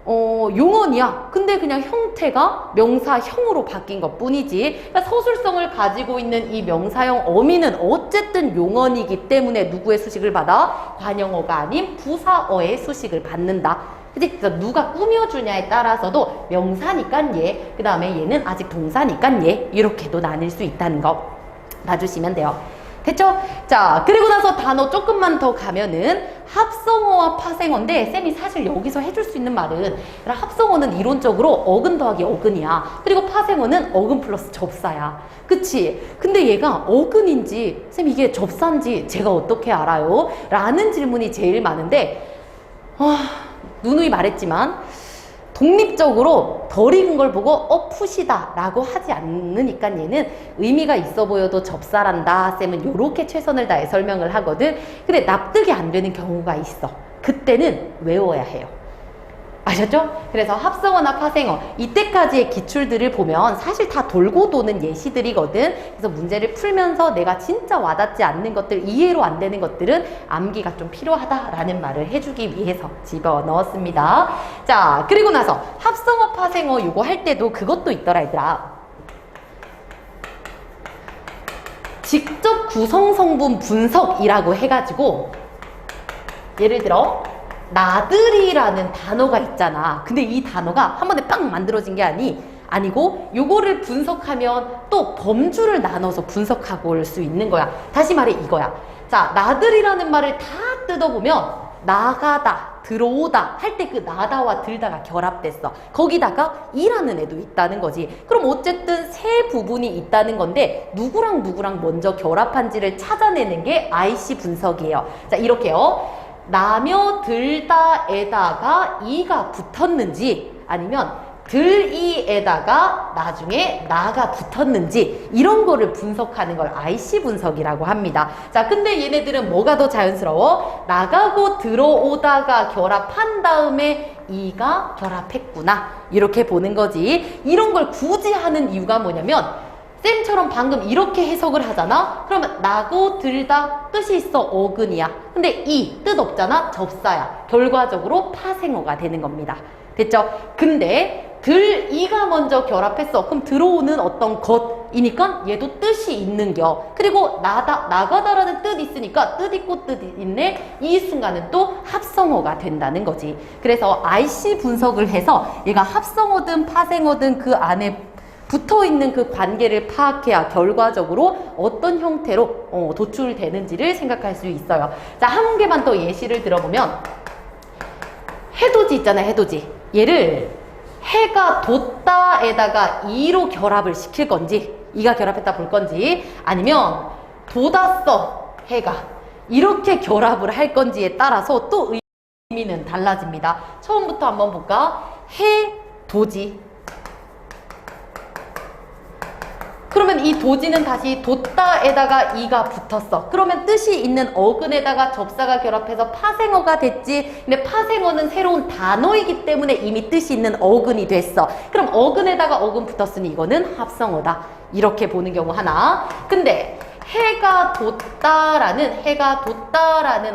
용언이야. 근데 그냥 형태가 명사형으로 바뀐 것 뿐이지. 그러니까 서술성을 가지고 있는 이 명사형 어미는 어쨌든 용언이기 때문에 누구의 수식을 받아? 관용어가 아닌 부사어의 수식을 받는다. 그치? 그래서 누가 꾸며주냐에 따라서도 명사니까 얘, 그 다음에 얘는 아직 동사니까 얘, 이렇게도 나뉠 수 있다는 거 봐주시면 돼요. 됐죠? 자, 그리고 나서 단어 조금만 더 가면은 합성어와 파생어인데 쌤이 사실 여기서 해줄 수 있는 말은 합성어는 이론적으로 어근 더하기 어근이야. 그리고 파생어는 어근 플러스 접사야. 그치? 근데 얘가 어근인지 쌤 이게 접사인지 제가 어떻게 알아요? 라는 질문이 제일 많은데 누누이 말했지만 독립적으로 덜 익은 걸 보고 푸시다 라고 하지 않으니까 얘는 의미가 있어 보여도 접사란다. 쌤은 요렇게 최선을 다해 설명을 하거든. 근데 납득이 안 되는 경우가 있어. 그때는 외워야 해요. 아셨죠? 그래서 합성어나 파생어 이때까지의 기출들을 보면 사실 다 돌고 도는 예시들이거든. 그래서 문제를 풀면서 내가 진짜 와닿지 않는 것들, 이해로 안 되는 것들은 암기가 좀 필요하다라는 말을 해주기 위해서 집어넣었습니다. 자, 그리고 나서 합성어, 파생어 요거 할 때도 그것도 있더라 얘들아. 직접 구성성분 분석이라고 해가지고 예를 들어 나들이라는 단어가 있잖아. 근데 이 단어가 한 번에 빵 만들어진 게 아니고 요거를 분석하면 또 범주를 나눠서 분석하고 올 수 있는 거야. 다시 말해 이거야. 자, 나들이라는 말을 다 뜯어보면 나가다, 들어오다 할 때 그 나다와 들다가 결합됐어. 거기다가 이라는 애도 있다는 거지. 그럼 어쨌든 세 부분이 있다는 건데 누구랑 먼저 결합한지를 찾아내는 게 IC 분석이에요. 자, 이렇게요. 나며 들다에다가 이가 붙었는지 아니면 들이에다가 나중에 나가 붙었는지 이런 거를 분석하는 걸 IC 분석이라고 합니다. 자, 근데 얘네들은 뭐가 더 자연스러워? 나가고 들어오다가 결합한 다음에 이가 결합했구나 이렇게 보는 거지. 이런 걸 굳이 하는 이유가 뭐냐면 쌤처럼 방금 이렇게 해석을 하잖아? 그러면 나고 들다 뜻이 있어 어근이야. 근데 이 뜻 없잖아? 접사야. 결과적으로 파생어가 되는 겁니다. 됐죠? 근데 들이가 먼저 결합했어. 그럼 들어오는 어떤 것이니까 얘도 뜻이 있는겨. 그리고 나가다라는 뜻이 있으니까 뜻 있고 뜻 있네. 이 순간은 또 합성어가 된다는 거지. 그래서 IC 분석을 해서 얘가 합성어든 파생어든 그 안에 붙어있는 그 관계를 파악해야 결과적으로 어떤 형태로 도출되는지를 생각할 수 있어요. 자, 한 개만 더 예시를 들어보면 해돋이 있잖아요. 해돋이. 얘를 해가 돋다에다가 이로 결합을 시킬 건지, 이가 결합했다 볼 건지, 아니면 돋았어 해가 이렇게 결합을 할 건지에 따라서 또 의미는 달라집니다. 처음부터 한번 볼까? 해돋이. 그러면 이 도지는 다시 돋다에다가 이가 붙었어. 그러면 뜻이 있는 어근에다가 접사가 결합해서 파생어가 됐지. 근데 파생어는 새로운 단어이기 때문에 이미 뜻이 있는 어근이 됐어. 그럼 어근에다가 어근 붙었으니 이거는 합성어다. 이렇게 보는 경우 하나. 근데 해가 돋다라는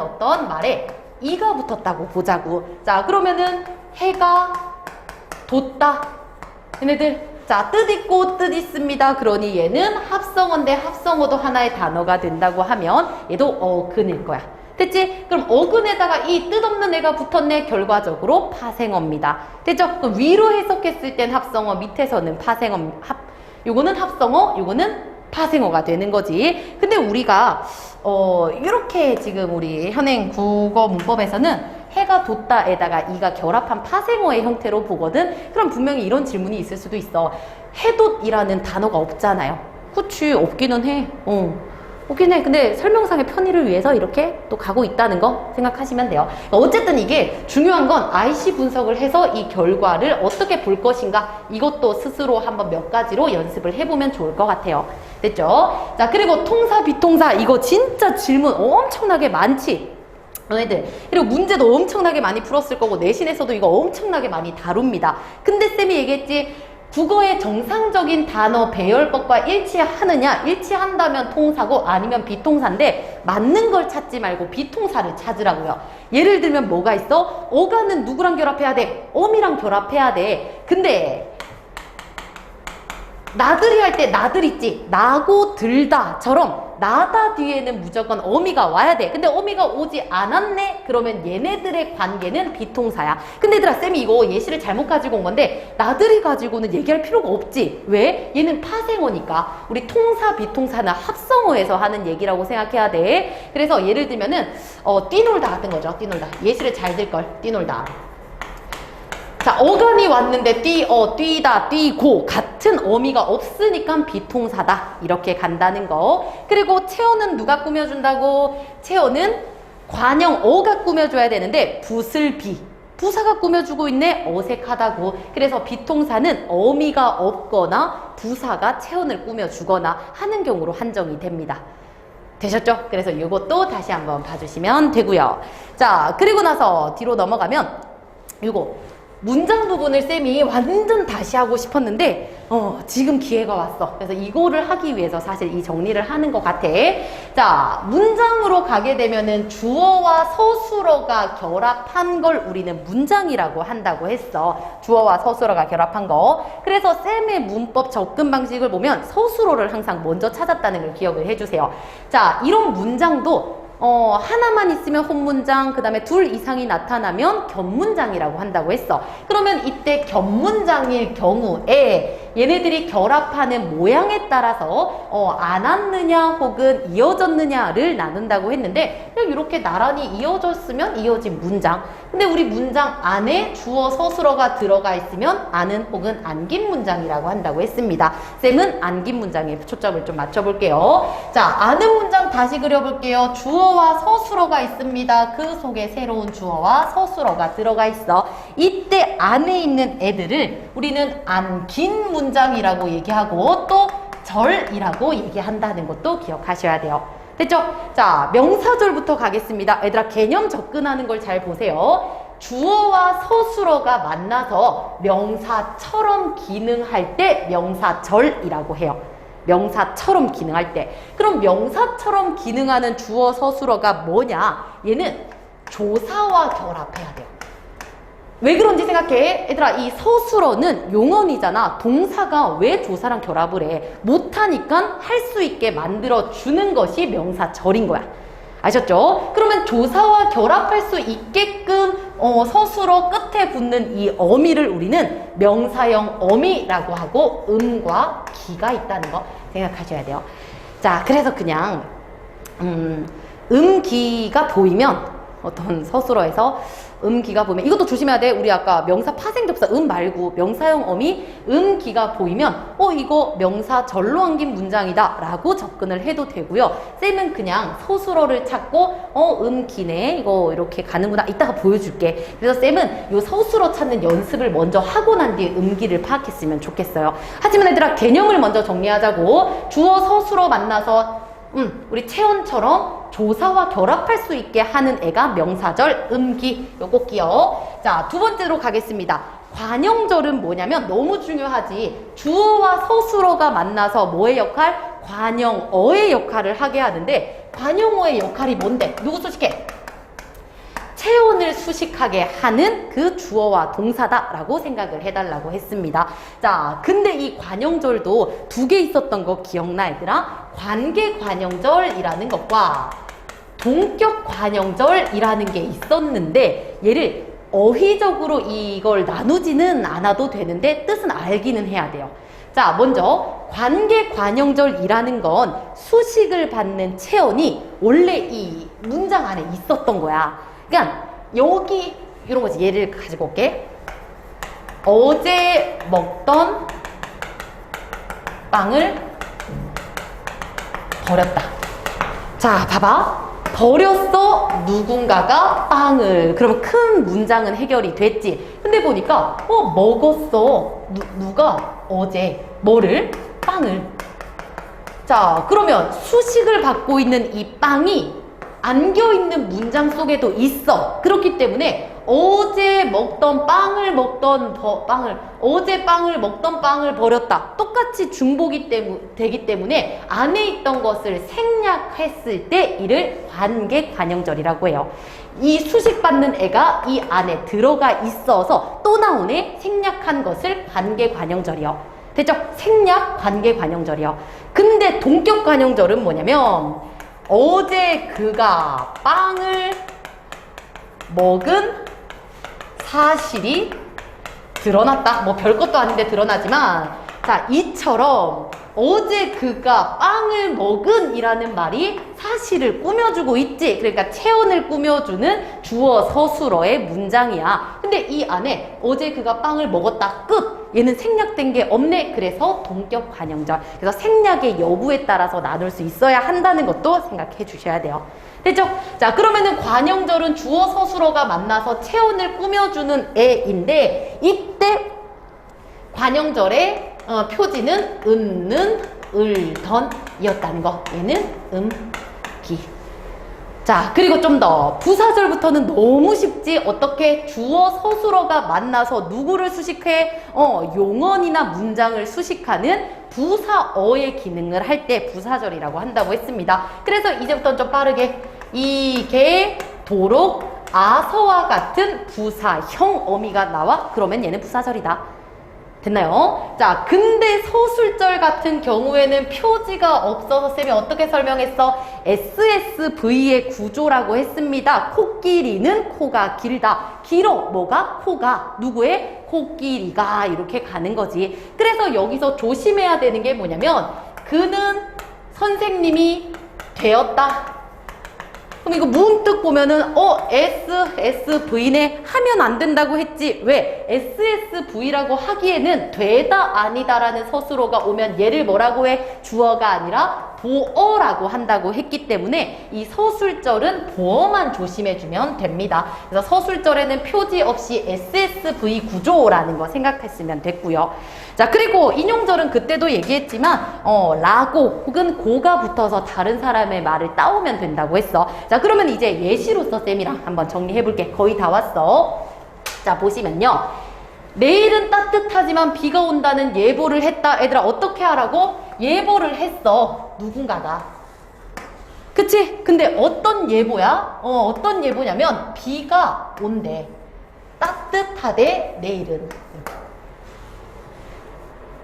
어떤 말에 이가 붙었다고 보자고. 자, 그러면은 해가 돋다. 얘네들 자, 뜻 있고 뜻 있습니다. 그러니 얘는 합성어인데 합성어도 하나의 단어가 된다고 하면 얘도 어근일 거야. 됐지? 그럼 어근에다가 이 뜻없는 애가 붙었네. 결과적으로 파생어입니다. 됐죠? 그럼 위로 해석했을 땐 합성어, 밑에서는 파생어, 요거는 합성어, 요거는 파생어가 되는 거지. 근데 우리가 이렇게 지금 우리 현행 국어 문법에서는 해가 돋다에다가 이가 결합한 파생어의 형태로 보거든. 그럼 분명히 이런 질문이 있을 수도 있어. 해돋이라는 단어가 없잖아요. 그치, 없기는 해. 없긴 해. 근데 설명상의 편의를 위해서 이렇게 또 가고 있다는 거 생각하시면 돼요. 어쨌든 이게 중요한 건 IC 분석을 해서 이 결과를 어떻게 볼 것인가, 이것도 스스로 한번 몇 가지로 연습을 해보면 좋을 것 같아요. 됐죠? 자, 그리고 통사, 비통사, 이거 진짜 질문 엄청나게 많지? 너희들. 그리고 문제도 엄청나게 많이 풀었을 거고 내신에서도 이거 엄청나게 많이 다룹니다. 근데 쌤이 얘기했지, 국어의 정상적인 단어 배열법과 일치하느냐, 일치한다면 통사고 아니면 비통사인데 맞는 걸 찾지 말고 비통사를 찾으라고요. 예를 들면 뭐가 있어? 어가는 누구랑 결합해야 돼? 어미랑 결합해야 돼. 근데 나들이 할 때 나들 있지? 나고 들다처럼 나다 뒤에는 무조건 어미가 와야 돼. 근데 어미가 오지 않았네? 그러면 얘네들의 관계는 비통사야. 근데 얘들아, 쌤이 이거 예시를 잘못 가지고 온 건데 나들이 가지고는 얘기할 필요가 없지. 왜? 얘는 파생어니까. 우리 통사, 비통사는 합성어에서 하는 얘기라고 생각해야 돼. 그래서 예를 들면은 뛰놀다 같은 거죠. 뛰놀다. 예시를 잘 들걸. 뛰놀다. 자, 어간이 왔는데 뛰다, 뛰고 같은 어미가 없으니까 비통사다. 이렇게 간다는 거. 그리고 체어는 누가 꾸며준다고? 체어는 관형 어가 꾸며줘야 되는데 붓을 부사가 꾸며주고 있네. 어색하다고. 그래서 비통사는 어미가 없거나 부사가 체언을 꾸며주거나 하는 경우로 한정이 됩니다. 되셨죠? 그래서 이것도 다시 한번 봐주시면 되고요. 자, 그리고 나서 뒤로 넘어가면 이거 문장 부분을 쌤이 완전 다시 하고 싶었는데 지금 기회가 왔어. 그래서 이거를 하기 위해서 사실 이 정리를 하는 것 같아. 자, 문장으로 가게 되면은 주어와 서술어가 결합한 걸 우리는 문장이라고 한다고 했어. 주어와 서술어가 결합한 거. 그래서 쌤의 문법 접근 방식을 보면 서술어를 항상 먼저 찾았다는 걸 기억을 해주세요. 자, 이런 문장도 하나만 있으면 혼문장, 그 다음에 둘 이상이 나타나면 겹문장이라고 한다고 했어. 그러면 이때 겹문장일 경우에 얘네들이 결합하는 모양에 따라서 안 왔느냐 혹은 이어졌느냐를 나눈다고 했는데 그냥 이렇게 나란히 이어졌으면 이어진 문장. 근데 우리 문장 안에 주어 서술어가 들어가 있으면 아는 혹은 안긴 문장이라고 한다고 했습니다. 쌤은 안긴 문장에 초점을 좀 맞춰볼게요. 자, 아는 문장 다시 그려볼게요. 주어와 서술어가 있습니다. 그 속에 새로운 주어와 서술어가 들어가 있어. 이때 안에 있는 애들을 우리는 안긴 문장이라고 얘기하고 또 절이라고 얘기한다는 것도 기억하셔야 돼요. 됐죠? 자, 명사절부터 가겠습니다. 얘들아, 개념 접근하는 걸 잘 보세요. 주어와 서술어가 만나서 명사처럼 기능할 때 명사절이라고 해요. 명사처럼 기능할 때. 그럼 명사처럼 기능하는 주어 서술어가 뭐냐? 얘는 조사와 결합해야 돼요. 왜 그런지 생각해? 얘들아, 이 서술어는 용언이잖아. 동사가 왜 조사랑 결합을 해? 못하니까 할 수 있게 만들어주는 것이 명사절인 거야. 아셨죠? 그러면 조사와 결합할 수 있게끔 서술어 끝에 붙는 이 어미를 우리는 명사형 어미라고 하고 음과 기가 있다는 거 생각하셔야 돼요. 자, 그래서 그냥 음기가 보이면 어떤 서술어에서 음기가 보이면 이것도 조심해야 돼. 우리 아까 명사 파생접사 말고 명사형 어미 음기가 보이면 이거 명사 절로 안긴 문장이다 라고 접근을 해도 되고요. 쌤은 그냥 서술어를 찾고 음기네 이거 이렇게 가는구나 이따가 보여줄게. 그래서 쌤은 요 서술어 찾는 연습을 먼저 하고 난 뒤에 음기를 파악했으면 좋겠어요. 하지만 얘들아 개념을 먼저 정리하자고. 주어 서술어 만나서 우리 체온처럼 조사와 결합할 수 있게 하는 애가 명사절 음기. 요거 꼭 기억. 자, 두 번째로 가겠습니다. 관형절은 뭐냐면 너무 중요하지. 주어와 서술어가 만나서 뭐의 역할? 관형어의 역할을 하게 하는데 관형어의 역할이 뭔데? 누구 수식해? 체온을 수식하게 하는 그 주어와 동사다라고 생각을 해달라고 했습니다. 자, 근데 이 관형절도 두 개 있었던 거 기억나 얘들아? 관계 관형절이라는 것과 동격 관형절이라는 게 있었는데 얘를 어휘적으로 이걸 나누지는 않아도 되는데 뜻은 알기는 해야 돼요. 자, 먼저 관계 관형절이라는 건 수식을 받는 체온이 원래 이 문장 안에 있었던 거야. 그러니까 여기 이런 거지. 예를 가지고 올게. 어제 먹던 빵을 버렸다. 자, 봐봐. 버렸어. 누군가가 빵을. 그러면 큰 문장은 해결이 됐지. 근데 보니까 먹었어. 누가 어제 뭐를? 빵을. 자, 그러면 수식을 받고 있는 이 빵이 안겨있는 문장 속에도 있어. 그렇기 때문에 어제 먹던 빵을 어제 빵을 먹던 빵을 버렸다. 똑같이 중복이 되기 때문에 안에 있던 것을 생략했을 때 이를 관계 관형절이라고 해요. 이 수식받는 애가 이 안에 들어가 있어서 또 나오네. 생략한 것을 관계 관형절이요. 됐죠? 생략 관계 관형절이요. 근데 동격 관형절은 뭐냐면 어제 그가 빵을 먹은 사실이 드러났다. 뭐 별것도 아닌데 드러나지만 자, 이처럼 어제 그가 빵을 먹은 이라는 말이 사실을 꾸며주고 있지. 그러니까 체온을 꾸며주는 주어 서술어의 문장이야. 근데 이 안에 어제 그가 빵을 먹었다. 끝. 얘는 생략된 게 없네. 그래서 동격 관형절. 그래서 생략의 여부에 따라서 나눌 수 있어야 한다는 것도 생각해 주셔야 돼요. 됐죠? 자, 그러면은 관형절은 주어 서술어가 만나서 체온을 꾸며주는 애인데 이때 관형절의 표지는 는, 을, 던 이었다는 거. 얘는 기. 자, 그리고 좀 더 부사절부터는 너무 쉽지. 어떻게? 주어 서술어가 만나서 누구를 수식해? 용언이나 문장을 수식하는 부사어의 기능을 할 때 부사절이라고 한다고 했습니다. 그래서 이제부터는 좀 빠르게 이게 도록 아서와 같은 부사형 어미가 나와. 그러면 얘는 부사절이다. 됐나요? 자, 근데 서술절 같은 경우에는 표지가 없어서 쌤이 어떻게 설명했어? SSV의 구조라고 했습니다. 코끼리는 코가 길다. 길어. 뭐가? 코가. 누구의? 코끼리가 이렇게 가는 거지. 그래서 여기서 조심해야 되는 게 뭐냐면 그는 선생님이 되었다. 그럼 이거 문득 보면은 SSV네 하면 안 된다고 했지. 왜? SSV라고 하기에는 되다 아니다라는 서술어가 오면 얘를 뭐라고 해? 주어가 아니라 보어라고 한다고 했기 때문에 이 서술절은 보어만 조심해주면 됩니다. 그래서 서술절에는 표지 없이 SSV 구조라는 거 생각했으면 됐고요. 자, 그리고 인용절은 그때도 얘기했지만 라고 혹은 고가 붙어서 다른 사람의 말을 따오면 된다고 했어. 자, 그러면 이제 예시로서 쌤이랑 한번 정리해볼게. 거의 다 왔어. 자, 보시면요. 내일은 따뜻하지만 비가 온다는 예보를 했다. 얘들아, 어떻게 하라고? 예보를 했어. 누군가가. 그치? 근데 어떤 예보야? 어떤 예보냐면 비가 온대. 따뜻하대 내일은.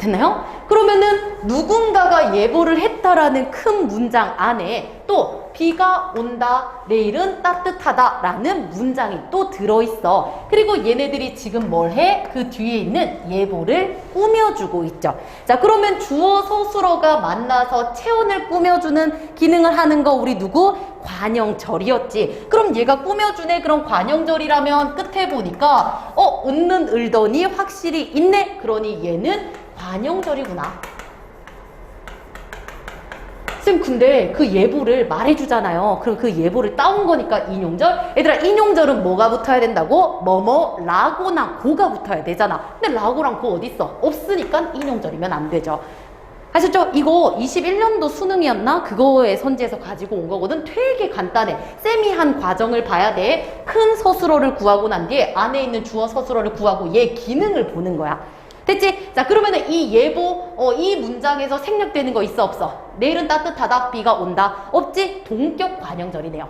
됐나요? 그러면은 누군가가 예보를 했다라는 큰 문장 안에 또 비가 온다, 내일은 따뜻하다 라는 문장이 또 들어있어. 그리고 얘네들이 지금 뭘 해? 그 뒤에 있는 예보를 꾸며주고 있죠. 자, 그러면 주어 서술어가 만나서 체온을 꾸며주는 기능을 하는 거 우리 누구? 관형절이었지. 그럼 얘가 꾸며주네. 그럼 관형절이라면 끝에 보니까 은는 을더니 확실히 있네. 그러니 얘는 관형절이구나. 쌤, 근데 그 예보를 말해주잖아요. 그럼 그 예보를 따온 거니까 인용절. 얘들아, 인용절은 뭐가 붙어야 된다고? 뭐뭐 라고나 고가 붙어야 되잖아. 근데 라고랑 고 어딨어? 없으니까 인용절이면 안 되죠. 아셨죠? 이거 21년도 수능이었나? 그거에 선지에서 가지고 온 거거든. 되게 간단해. 쌤이 한 과정을 봐야 돼. 큰 서술어를 구하고 난 뒤에 안에 있는 주어 서술어를 구하고 얘 기능을 보는 거야. 됐지? 자, 그러면은 이 예보, 이 문장에서 생략되는 거 있어, 없어? 내일은 따뜻하다, 비가 온다. 없지? 동격 관형절이네요.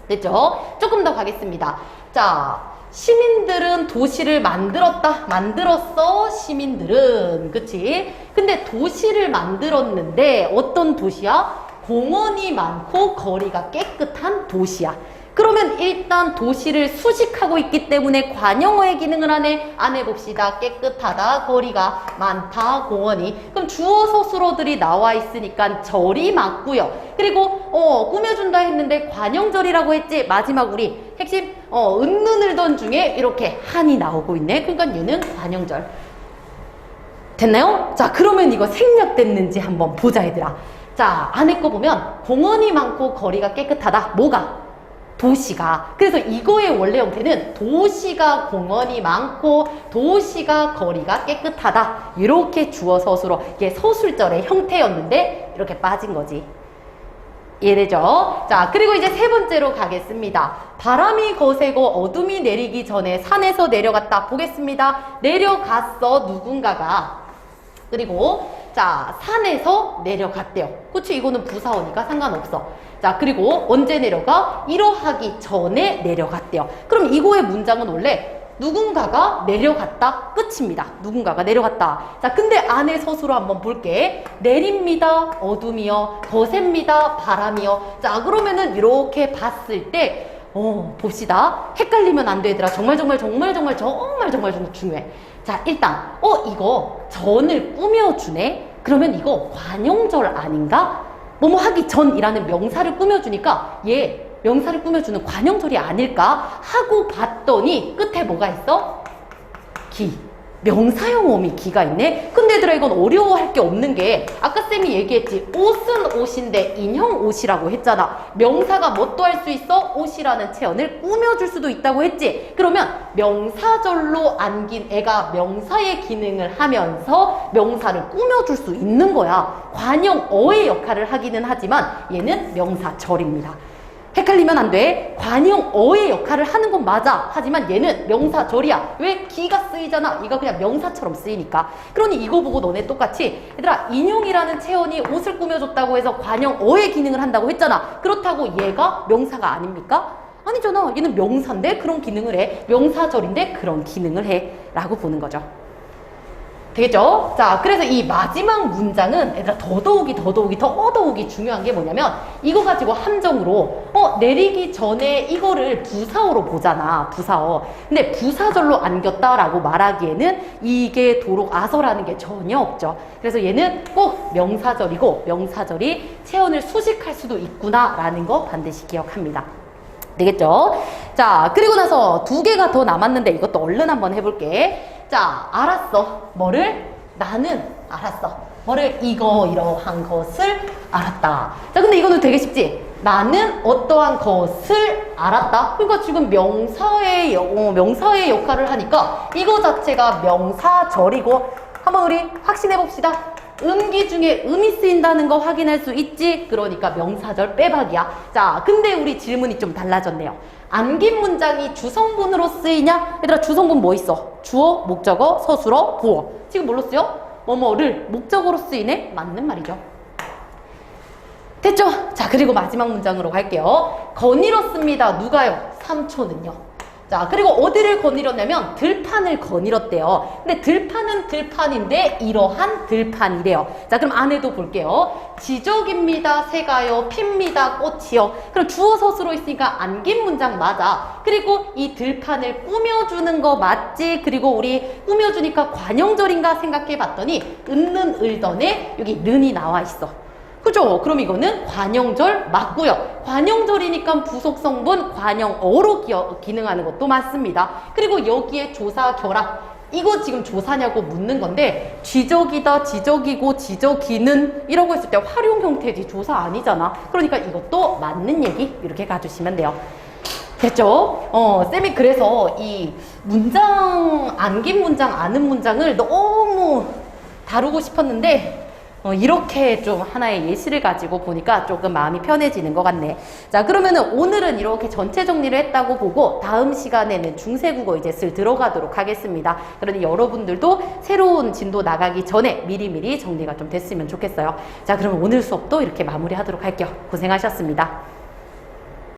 됐죠? 조금 더 가겠습니다. 자, 시민들은 도시를 만들었어, 시민들은. 그치? 근데 도시를 만들었는데 어떤 도시야? 공원이 많고 거리가 깨끗한 도시야. 그러면 일단 도시를 수식하고 있기 때문에 관형어의 기능을 하네. 안에 봅시다. 깨끗하다, 거리가 많다, 공원이. 그럼 주어 서술어들이 나와 있으니까 절이 맞고요. 그리고 꾸며준다 했는데 관형절이라고 했지. 마지막 우리 핵심 은는 을던 중에 이렇게 한이 나오고 있네. 그러니까 얘는 관형절. 됐나요? 자, 그러면 이거 생략됐는지 한번 보자, 얘들아. 자, 안에 거 보면 공원이 많고 거리가 깨끗하다. 뭐가? 도시가. 그래서 이거의 원래 형태는 도시가 공원이 많고 도시가 거리가 깨끗하다. 이렇게 주어 서술어, 이게 서술절의 형태였는데 이렇게 빠진 거지. 이해되죠? 자, 그리고 이제 세 번째로 가겠습니다. 바람이 거세고 어둠이 내리기 전에 산에서 내려갔다. 보겠습니다. 내려갔어, 누군가가. 그리고 자, 산에서 내려갔대요. 그치? 이거는 부사어니까 상관없어. 자, 그리고 언제 내려가? 이러하기 전에 내려갔대요. 그럼 이거의 문장은 원래 누군가가 내려갔다 끝입니다. 누군가가 내려갔다. 자, 근데 안에 서술어 한번 볼게. 내립니다, 어둠이요. 거셉니다, 바람이요. 자, 그러면은 이렇게 봤을 때 봅시다. 헷갈리면 안 되더라. 정말 중요해. 자, 일단 이거 전을 꾸며주네. 그러면 이거 관용절 아닌가? 뭐뭐 하기 전이라는 명사를 꾸며주니까 얘 명사를 꾸며주는 관용절이 아닐까 하고 봤더니 끝에 뭐가 있어? 기. 명사형 어미 기가 있네. 근데 얘들아, 이건 어려워할 게 없는 게 아까 쌤이 얘기했지. 옷은 옷인데 인형 옷이라고 했잖아. 명사가 뭣도 할 수 있어? 옷이라는 체언을 꾸며줄 수도 있다고 했지. 그러면 명사절로 안긴 애가 명사의 기능을 하면서 명사를 꾸며줄 수 있는 거야. 관형어의 역할을 하기는 하지만 얘는 명사절입니다. 헷갈리면 안 돼. 관형어의 역할을 하는 건 맞아. 하지만 얘는 명사절이야. 왜? 기가 쓰이잖아. 이거 그냥 명사처럼 쓰이니까. 그러니 이거 보고 너네 똑같이 얘들아, 인용이라는 체언이 옷을 꾸며줬다고 해서 관형어의 기능을 한다고 했잖아. 그렇다고 얘가 명사가 아닙니까? 아니잖아. 얘는 명사인데 그런 기능을 해. 명사절인데 그런 기능을 해. 라고 보는 거죠. 되겠죠? 자, 그래서 이 마지막 문장은 얘들아 더더욱이 중요한 게 뭐냐면 이거 가지고 함정으로 내리기 전에 이거를 부사어로 보잖아. 부사어. 근데 부사절로 안겼다라고 말하기에는 이게 도록 아서라는 게 전혀 없죠. 그래서 얘는 꼭 명사절이고 명사절이 체언을 수식할 수도 있구나라는 거 반드시 기억합니다. 되겠죠? 자, 그리고 나서 두 개가 더 남았는데 이것도 얼른 한번 해볼게. 자, 알았어. 뭐를? 나는 알았어. 뭐를? 이러한 것을 알았다. 자, 근데 이거는 되게 쉽지? 나는 어떠한 것을 알았다. 그러니까 지금 명사의 역할을 하니까 이거 자체가 명사절이고 한번 우리 확신해 봅시다. 음기 중에 음이 쓰인다는 거 확인할 수 있지? 그러니까 명사절 빼박이야. 자, 근데 우리 질문이 좀 달라졌네요. 안긴 문장이 주성분으로 쓰이냐? 얘들아, 주성분 뭐 있어? 주어, 목적어, 서술어, 보어. 지금 뭘로 쓰여? 뭐뭐를 목적어로 쓰이네? 맞는 말이죠. 됐죠? 자, 그리고 마지막 문장으로 갈게요. 거닐었습니다. 누가요? 삼촌은요. 자, 그리고 어디를 거닐었냐면 들판을 거닐었대요. 근데 들판은 들판인데 이러한 들판이래요. 자, 그럼 안에도 볼게요. 지적입니다. 새가요. 핍니다. 꽃이요. 그럼 주어 서술어 있으니까 안긴 문장 맞아. 그리고 이 들판을 꾸며주는 거 맞지? 그리고 우리 꾸며주니까 관용절인가 생각해 봤더니 은는 을던에 여기 는이 나와 있어. 그죠? 그럼 이거는 관용절 맞고요. 관용절이니까 부속성분 관용어로 기능하는 것도 맞습니다. 그리고 여기에 조사 결합. 이거 지금 조사냐고 묻는 건데 지적이다, 지적이고, 지적이는 이라고 했을 때 활용 형태지 조사 아니잖아. 그러니까 이것도 맞는 얘기 이렇게 가주시면 돼요. 됐죠? 쌤이 그래서 이 문장, 안긴 문장, 아는 문장을 너무 다루고 싶었는데 이렇게 좀 하나의 예시를 가지고 보니까 조금 마음이 편해지는 것 같네. 자, 그러면은 오늘은 이렇게 전체 정리를 했다고 보고 다음 시간에는 중세국어 이제 슬 들어가도록 하겠습니다. 그러니 여러분들도 새로운 진도 나가기 전에 미리미리 정리가 좀 됐으면 좋겠어요. 자, 그러면 오늘 수업도 이렇게 마무리하도록 할게요. 고생하셨습니다.